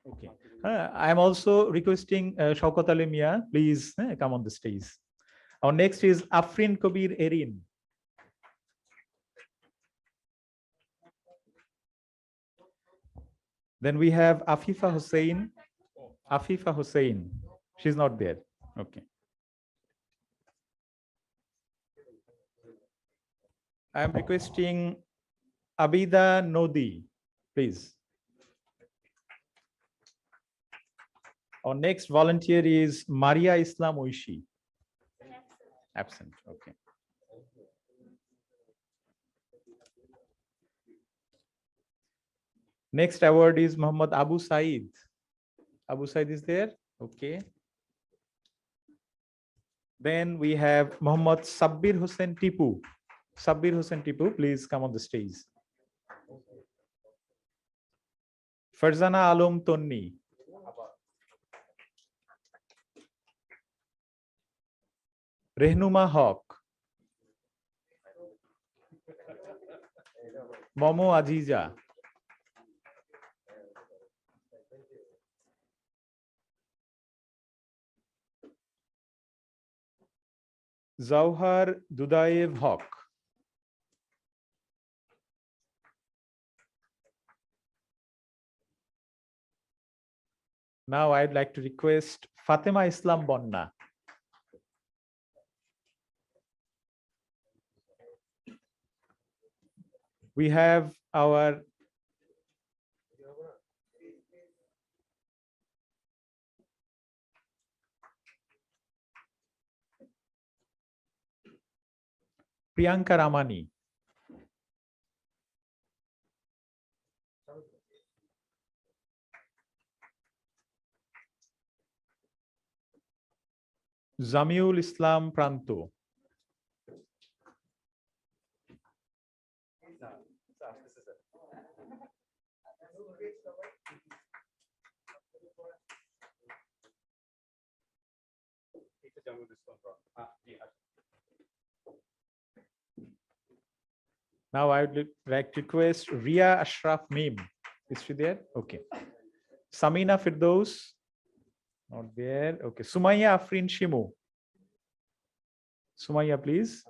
Okay. I am also requesting Shaukat Ali Mia, please come on the stage. Our next is Afrin Kabir Erin. Then we have Afifa Hussein. Afifa Hussein. She's not there. Okay. I am requesting Abida Nodi, please. Our next volunteer is Maria Islam Oishi. Absent. Okay. Next award is Muhammad Abu Said. Abu Said is there? Okay. Then we have Muhammad Sabbir Hussain Tipu. Sabbir Hussain Tipu, please come on the stage. Farzana Alom Tonni. Rehnuma Haq. Momo Aziza. Zauhar Dudaev Haq. Now I'd like to request Fatima Islam Bonna. We have our Priyanka Ramani. Zamiul Islam Pranto. Now I would like to request Ria Ashraf Mim. Is she there? Okay. Samina Firdaus. Not there. Okay. Sumaya Afrin Shimu. Sumaya, please.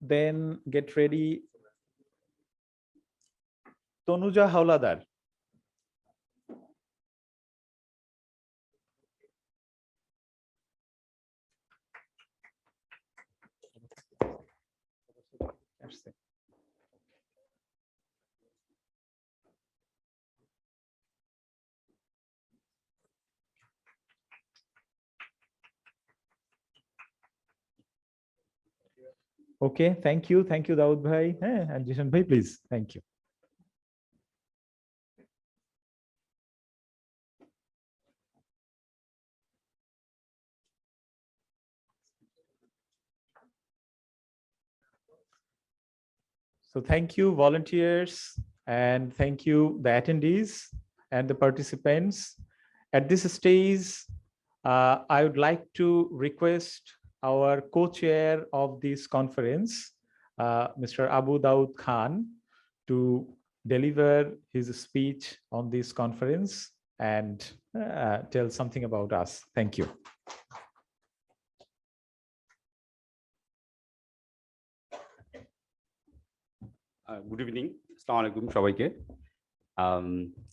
Then get ready. Tonuja Hauladar. Okay, thank you. Thank you, Daud Bhai. And Jishan Bhai, please. Thank you. So thank you, volunteers, and thank you, the attendees and the participants. At this stage, I would like to request our co-chair of this conference, Mr. Abu Daud Khan, to deliver his speech on this conference and tell something about us. Thank you. Good evening. Assalamu alaikum sabaike.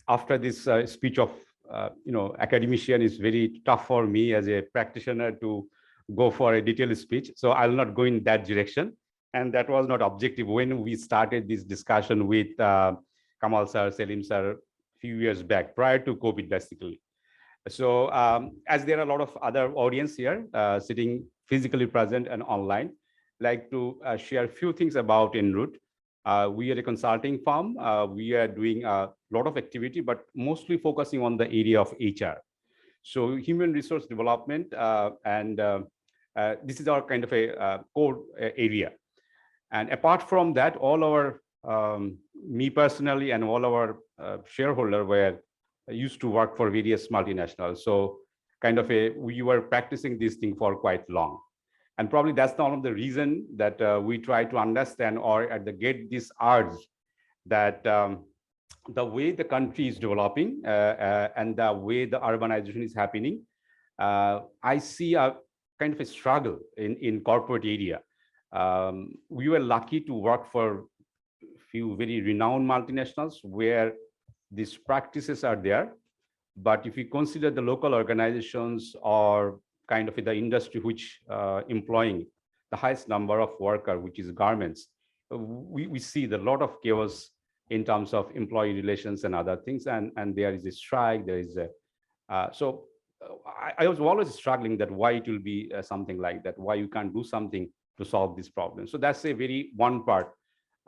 After this speech of academician, is very tough for me as a practitioner to go for a detailed speech. So I'll not go in that direction. And that was not objective when we started this discussion with Kamal sir, Selim sir, few years back, prior to COVID, basically. So as there are a lot of other audience here sitting physically present and online, like to share a few things about Enroute. We are a consulting firm. We are doing a lot of activity, but mostly focusing on the area of HR. So human resource development, and this is our kind of a core area. And apart from that, all our, me personally and all our shareholders were used to work for various multinationals. So kind of we were practicing this thing for quite long. And probably that's one of the reason that we try to understand or get this urge that the way the country is developing and the way the urbanization is happening, I see a kind of a struggle in corporate area. We were lucky to work for a few very renowned multinationals where these practices are there. But if you consider the local organizations or kind of the industry which employing the highest number of workers, which is garments, we see a lot of chaos in terms of employee relations and other things. And there is a strike, there is a, so I was always struggling that why it will be something like that, why you can't do something to solve this problem. So that's a very one part.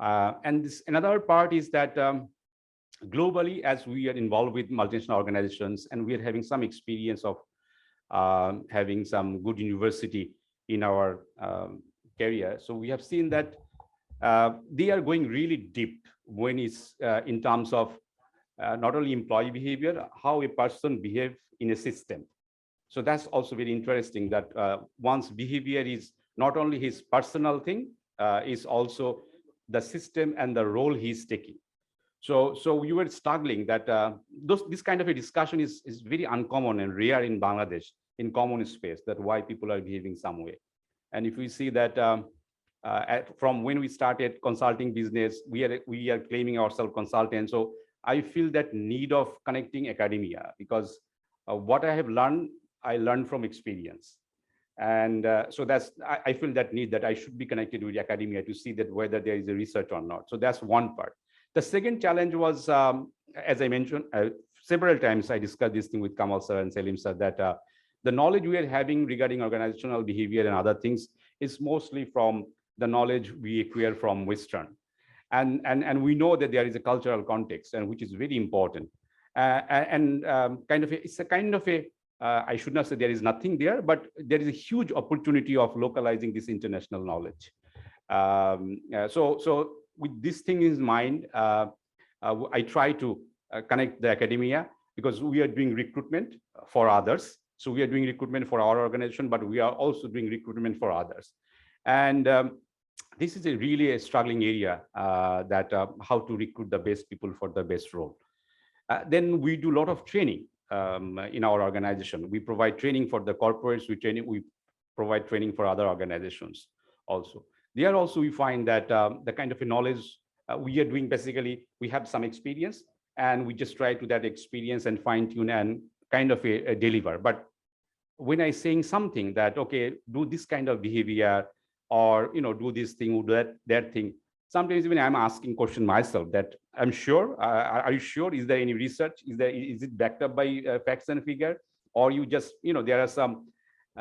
And this another part is that globally, as we are involved with multinational organizations and we are having some experience of having some good university in our career. So we have seen that they are going really deep when it's in terms of not only employee behavior, how a person behaves in a system. So that's also very interesting that one's behavior is not only his personal thing, is also the system and the role he's taking. So we were struggling that this kind of a discussion is very uncommon and rare in Bangladesh, in common space, that why people are behaving some way. And if we see that from when we started consulting business, we are claiming ourselves consultants. So I feel that need of connecting academia, because what I have learned, I learned from experience. And so that's, I feel that need that I should be connected with academia to see that whether there is a research or not. So that's one part. The second challenge was, as I mentioned, several times I discussed this thing with Kamal sir and Selim sir, that the knowledge we are having regarding organizational behavior and other things is mostly from the knowledge we acquire from Western. And we know that there is a cultural context, and which is very important. It's a kind of a, I should not say there is nothing there, but there is a huge opportunity of localizing this international knowledge. So with this thing in mind, I try to connect the academia, because we are doing recruitment for others. So we are doing recruitment for our organization, but we are also doing recruitment for others. And this is really a struggling area, that how to recruit the best people for the best role. Then we do a lot of training in our organization. We provide training for the corporates, we provide training for other organizations also. There also we find that the kind of a knowledge we are doing, basically, we have some experience and we just try to that experience and fine tune and kind of a deliver. But when I saying something that, okay, do this kind of behavior, or, you know, do this thing, do that thing, sometimes even I'm asking question myself that I'm sure, are you sure? Is there any research? Is it backed up by facts and figure? Or you just, you know, there are some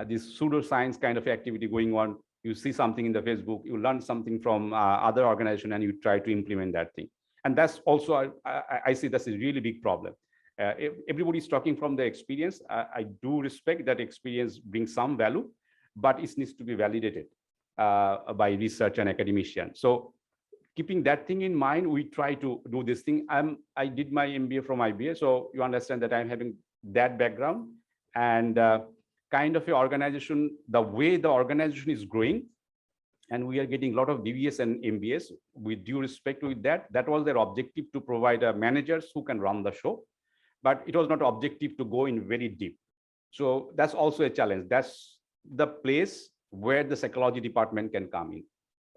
this pseudoscience kind of activity going on. You see something in the Facebook, you learn something from other organization and you try to implement that thing. And that's also, I see that's a really big problem. Everybody's talking from the experience. I do respect that experience brings some value, but it needs to be validated by research and academicians. So keeping that thing in mind, we try to do this thing. I did my MBA from IBA, so you understand that I'm having that background, and kind of a organization, the way the organization is growing, and we are getting a lot of DBS and MBS. With due respect with that was their objective, to provide managers who can run the show, but it was not objective to go in very deep. So that's also a challenge. That's the place where the psychology department can come in.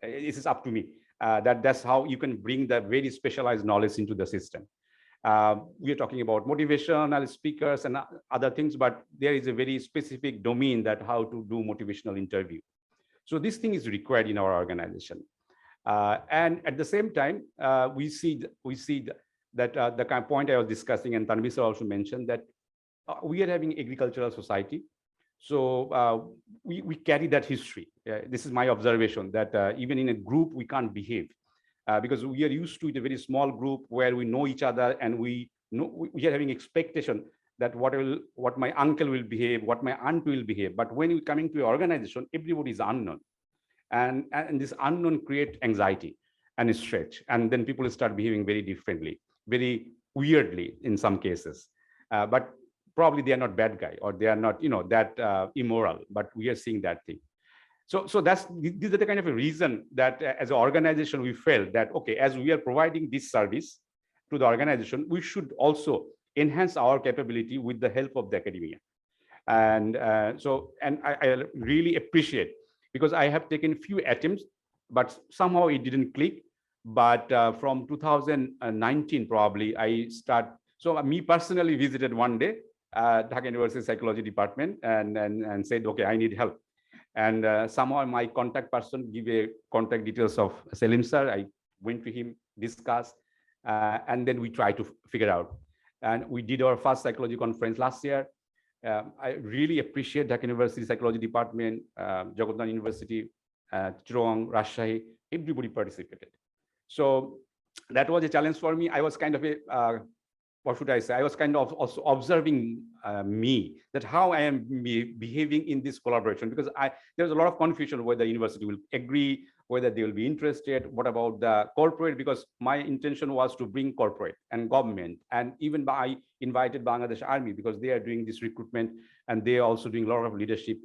This is up to me. That's how you can bring the very specialized knowledge into the system. We are talking about motivational speakers and other things, but there is a very specific domain that how to do motivational interview. So this thing is required in our organization. And at the same time, we see that the kind of point I was discussing, and Tanvi sir also mentioned, that we are having agricultural society. So we carry that history. This is my observation, that even in a group, we can't behave because we are used to it, a very small group where we know each other, and we are having expectation that what my uncle will behave, what my aunt will behave. But when you're coming to an organization, everybody is unknown. And this unknown create anxiety and stretch. And then people start behaving very differently, very weirdly in some cases. But probably they are not bad guy, or they are not, you know, that immoral, but we are seeing that thing. So these are the kind of a reason that as an organization, we felt that, okay, as we are providing this service to the organization, we should also enhance our capability with the help of the academia. And I really appreciate, because I have taken few attempts, but somehow it didn't click. But from 2019, probably I start. So me personally visited one day Dhaka University Psychology Department and said, okay, I need help. And somehow my contact person give a contact details of Selim sir. I went to him, discussed, and then we try to figure out. And we did our first psychology conference last year. I really appreciate Dhaka University Psychology Department, Jagadhan University, Chittagong, Rajshahi, everybody participated. So that was a challenge for me. I was kind of a, what should I say? I was kind of also observing me, that how I am behaving in this collaboration, because there's a lot of confusion whether the university will agree, whether they will be interested, what about the corporate, because my intention was to bring corporate and government, and even I invited Bangladesh Army, because they are doing this recruitment and they are also doing a lot of leadership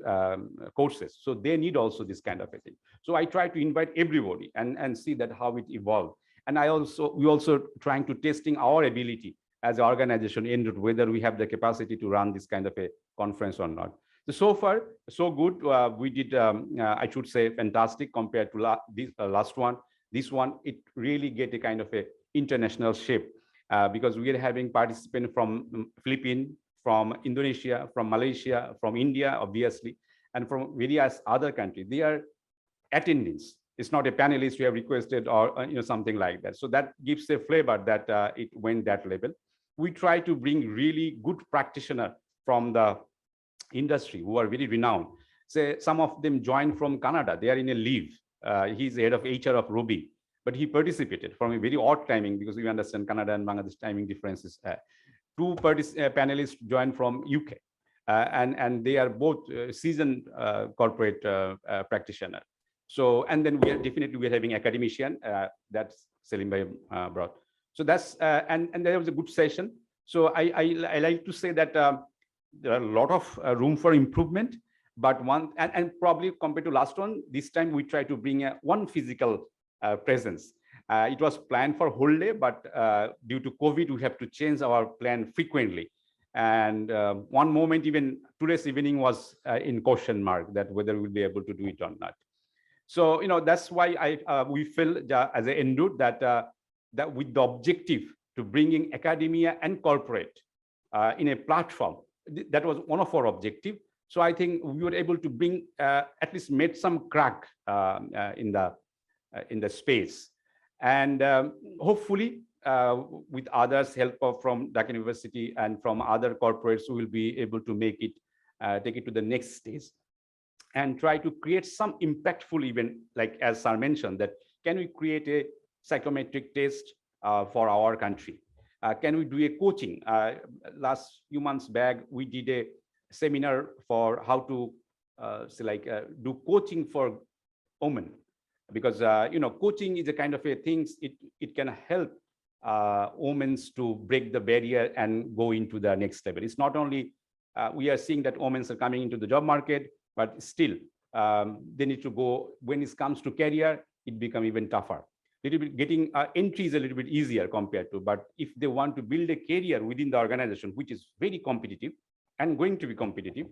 courses. So they need also this kind of a thing. So I try to invite everybody and see that how it evolved. And we also trying to testing our ability as an organization in whether we have the capacity to run this kind of a conference or not. So far, so good. We did, I should say, fantastic compared to this last one. This one, it really get a kind of a international shape because we are having participants from Philippines, from Indonesia, from Malaysia, from India, obviously. and from various other countries. They are attendees. It's not a panelist you have requested or something like that. So that gives a flavor that it went that level. We try to bring really good practitioners from the industry who are very renowned. Say some of them joined from Canada. They are in a leave. He's the head of HR of Ruby, but he participated from a very odd timing because we understand Canada and Bangladesh timing differences. Two panelists joined from UK, and they are both seasoned corporate practitioners. So, and then we are having academician that's Selim Bhai brought. So that's and there was a good session. So I like to say that there are a lot of room for improvement, but and probably compared to last one, this time we try to bring one physical presence. It was planned for whole day, but due to COVID, we have to change our plan frequently. And one moment, even today's evening was in question mark that whether we'll be able to do it or not. So that's why we feel as an ENROOT that with the objective to bringing academia and corporate in a platform, that was one of our objectives. So I think we were able to bring at least made some crack in the space, and hopefully with others help from Dhaka University and from other corporates, we will be able to make it take it to the next stage and try to create some impactful event, like as Sir mentioned, that can we create a psychometric test for our country? Can we do a coaching? Last few months back, we did a seminar for how to do coaching for women, because coaching is a kind of a thing. It can help women to break the barrier and go into the next level. It's not only we are seeing that women are coming into the job market, but still they need to go. When it comes to career, it becomes even tougher. Little bit getting entry is a little bit easier compared to, but if they want to build a career within the organization, which is very competitive and going to be competitive,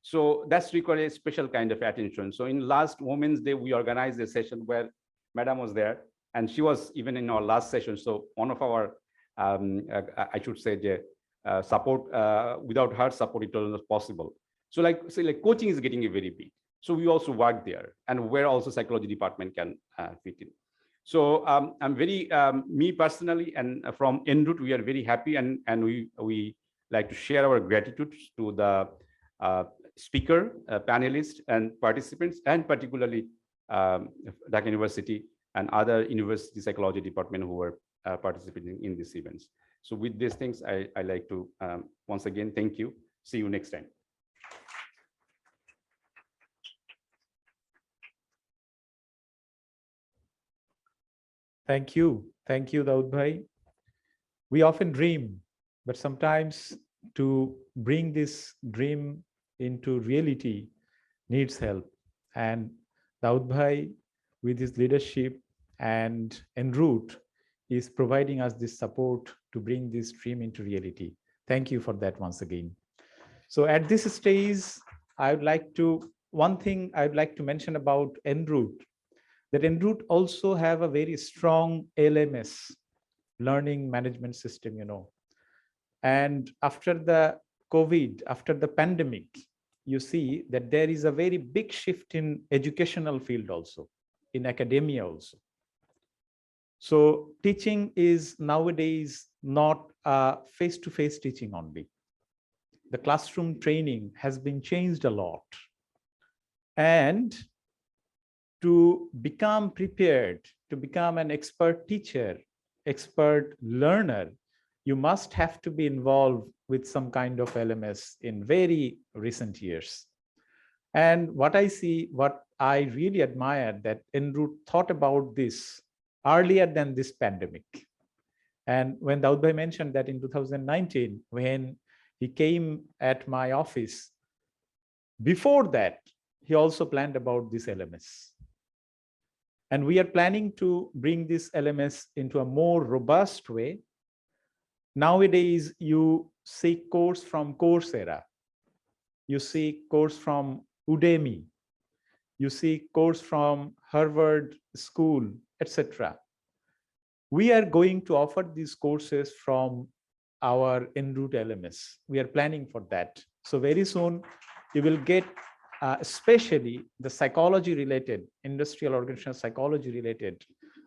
so that's require a special kind of attention. So in last Women's Day, we organized a session where Madam was there, and she was even in our last session. So one of our, I should say, support, without her support, it was not possible. So like coaching is getting a very big. So we also work there, and where also psychology department can fit in. So I'm very, me personally, and from ENROOT, we are very happy, and we like to share our gratitude to the speaker, panelists, and participants, and particularly Dhaka University and other university psychology department who are participating in these events. So with these things, I like to once again thank you. See you next time. Thank you, Daud Bhai. We often dream, but sometimes to bring this dream into reality needs help. And Daud Bhai, with his leadership and ENROOT, is providing us this support to bring this dream into reality. Thank you for that once again. So at this stage, one thing I'd like to mention about ENROOT, that ENROOT also have a very strong LMS, learning management system, And after the COVID, after the pandemic, you see that there is a very big shift in educational field also, in academia also. So teaching is nowadays not a face-to-face teaching only. The classroom training has been changed a lot. And to become prepared, to become an expert teacher, expert learner, you must have to be involved with some kind of LMS in very recent years. And what I see, what I really admire, that ENROOT thought about this earlier than this pandemic. And when Daud Bhai mentioned that in 2019, when he came at my office, before that, he also planned about this LMS. And we are planning to bring this LMS into a more robust way. Nowadays, you see course from Coursera, you see course from Udemy, you see course from Harvard School, etc. We are going to offer these courses from our ENROOT LMS. We are planning for that. So very soon, you will get especially the psychology related, industrial organizational psychology related,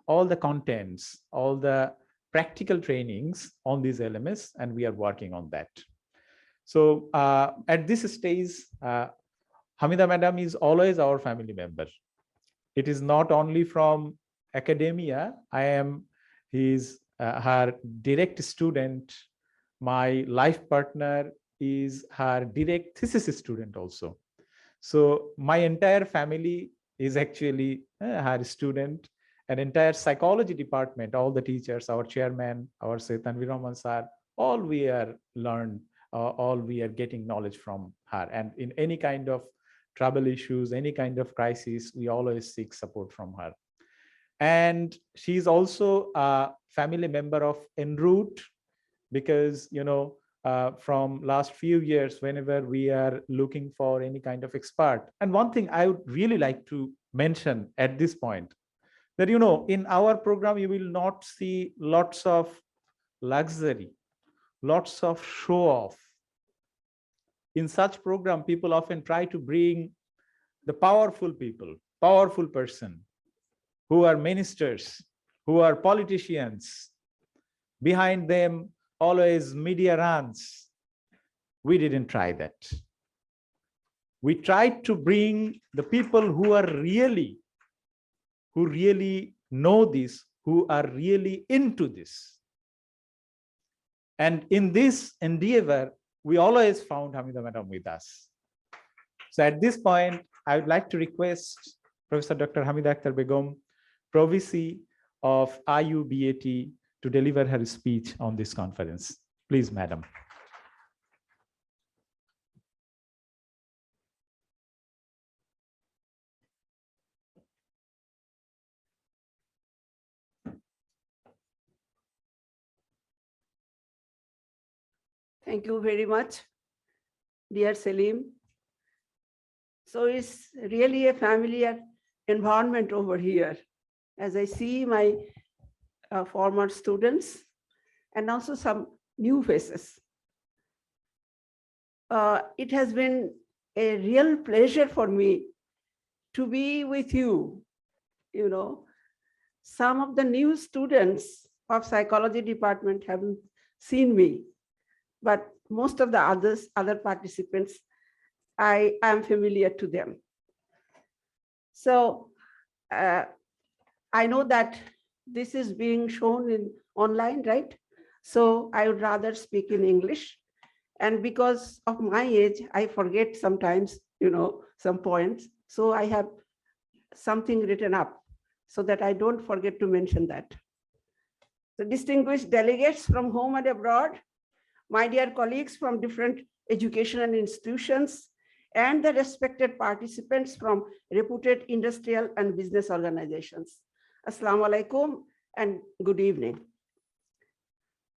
all the contents, all the practical trainings on these LMS, and we are working on that. So at this stage, Hamida Madam is always our family member. It is not only from academia. I am her direct student. My life partner is her direct thesis student also. So my entire family is actually her student. An entire psychology department, all the teachers, our chairman, our Tanvir Rahman sir, all we are learned, all we are getting knowledge from her. And in any kind of trouble issues, any kind of crisis, we always seek support from her. And she's also a family member of Enroute, because, you know, from last few years, whenever we are looking for any kind of expert. And one thing I would really like to mention at this point, that, you know, in our program, you will not see lots of luxury, lots of show off. In such program, people often try to bring the powerful people, powerful person, who are ministers, who are politicians. Behind them, always media runs. We didn't try that. We tried to bring the people who are really, who really know this, who are really into this. And in this endeavor, we always found Hamida Madam with us. So at this point, I would like to request Professor Dr. Hamida Akhtar Begum, Provisy of IUBAT, to deliver her speech on this conference. Please, Madam. Thank you very much, dear Salim. So it's really a familiar environment over here, as I see my former students and also some new faces. It has been a real pleasure for me to be with you. You know, some of the new students of psychology department haven't seen me, but most of the other participants, I am familiar to them. So I know that this is being shown in online, right? So I would rather speak in English. And because of my age, I forget sometimes, you know, some points. So I have something written up so that I don't forget to mention that. So distinguished delegates from home and abroad, my dear colleagues from different educational institutions, and the respected participants from reputed industrial and business organizations. Assalamu alaikum and good evening.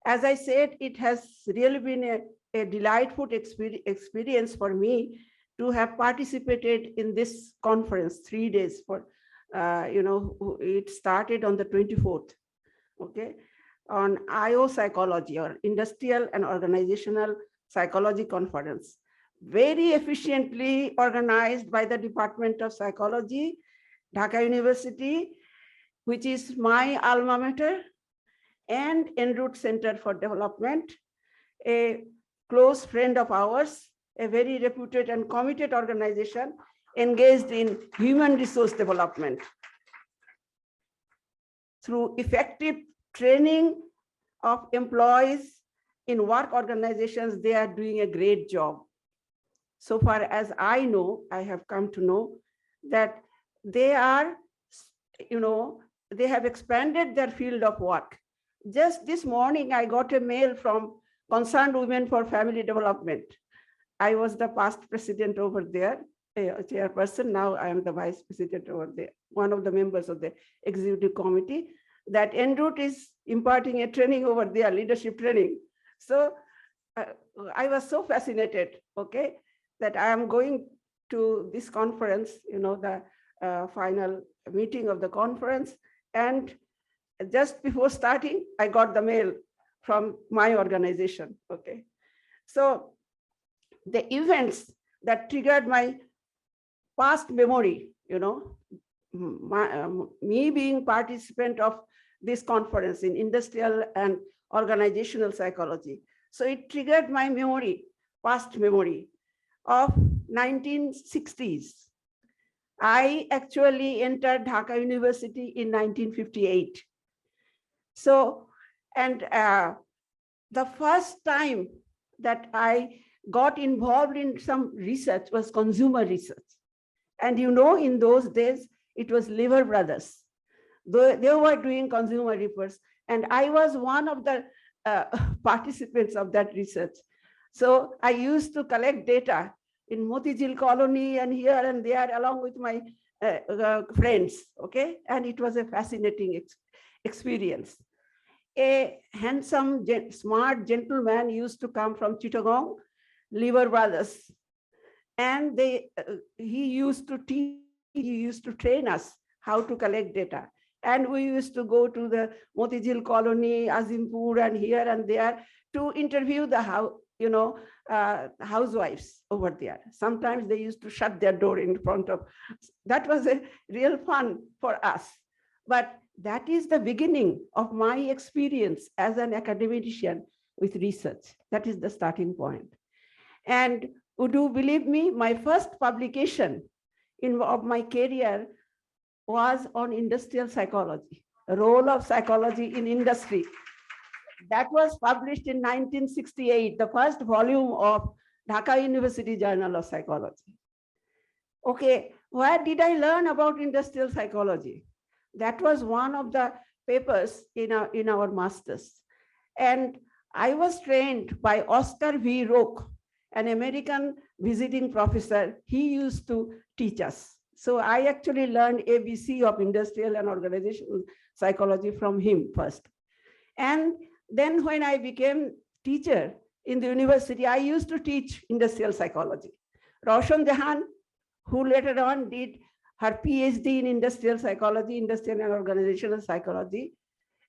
As I said, it has really been a delightful experience for me to have participated in this conference 3 days for, you know, it started on the 24th, okay, on IO Psychology, or Industrial and Organizational Psychology Conference, very efficiently organized by the Department of Psychology, Dhaka University, which is my alma mater, and Enroute Center for Development, a close friend of ours, a very reputed and committed organization engaged in human resource development. Through effective training of employees in work organizations, they are doing a great job. So far as I know, I have come to know that they are, you know, they have expanded their field of work. Just this morning, I got a mail from Concerned Women for Family Development. I was the past president over there, chairperson. Now I am the vice president over there, one of the members of the executive committee, that Enroute is imparting a training over there, leadership training. So I was so fascinated, okay, that I am going to this conference, you know, the final meeting of the conference. And just before starting, I got the mail from my organization, okay. So the events that triggered my past memory, me being participant of this conference in industrial and organizational psychology. So it triggered my memory, past memory of 1960s. I actually entered Dhaka University in 1958. So, and the first time that I got involved in some research was consumer research. And in those days, it was Lever Brothers. They were doing consumer reports, and I was one of the participants of that research. So I used to collect data in Motijil colony and here and there along with my friends, okay? And it was a fascinating experience. A handsome, smart gentleman used to come from Chittagong, Lever Brothers, and he used to teach, he used to train us how to collect data. And we used to go to the Motijil colony, Azimpur, and here and there to interview the housewives over there. Sometimes they used to shut their door in front of. That was a real fun for us. But that is the beginning of my experience as an academician with research. That is the starting point. And would you believe me, my first publication of my career was on industrial psychology, role of psychology in industry. That was published in 1968, the first volume of Dhaka University Journal of Psychology. Okay, where did I learn about industrial psychology? That was one of the papers in our masters. And I was trained by Oscar V. Roque, an American visiting professor. He used to teach us. So I actually learned ABC of industrial and organizational psychology from him first. And then when I became teacher in the university, I used to teach industrial psychology. Roshan Jahan, who later on did her PhD in industrial psychology, industrial and organizational psychology.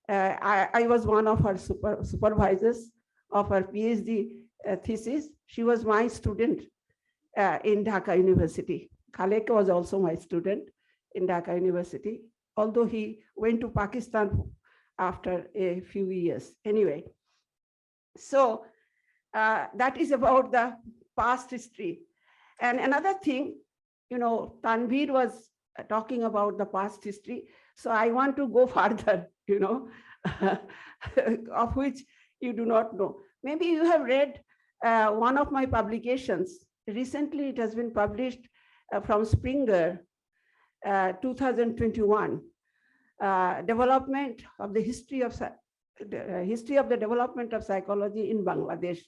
I was one of her supervisors of her PhD thesis. She was my student in Dhaka University. Khalek was also my student in Dhaka University, although he went to Pakistan after a few years. Anyway, so that is about the past history. And another thing, Tanveer was talking about the past history. So I want to go further, of which you do not know. Maybe you have read one of my publications. Recently, it has been published from Springer, 2021, development of the history of the development of psychology in Bangladesh.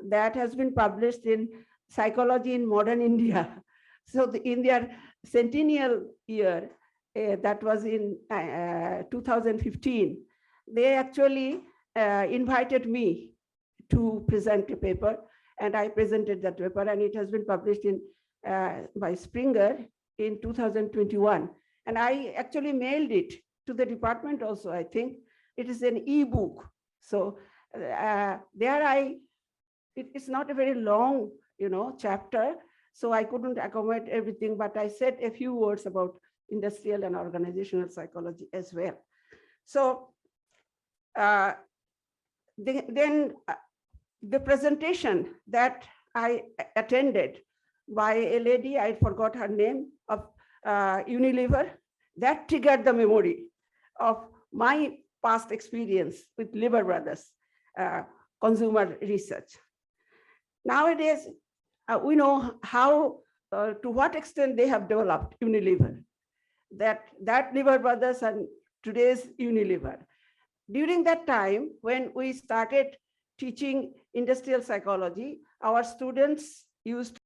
That has been published in Psychology in Modern India. So in their centennial year, that was in 2015, they actually invited me to present a paper, and I presented that paper, and it has been published in by Springer in 2021. And I actually mailed it to the department also, I think. It is an e-book. So it's not a very long, chapter, so I couldn't accommodate everything, but I said a few words about industrial and organizational psychology as well. So then the presentation that I attended by a lady, I forgot her name, of Unilever, that triggered the memory of my past experience with Lever Brothers consumer research. Nowadays, we know how, to what extent they have developed Unilever, that Lever Brothers and today's Unilever. During that time, when we started teaching industrial psychology, our students used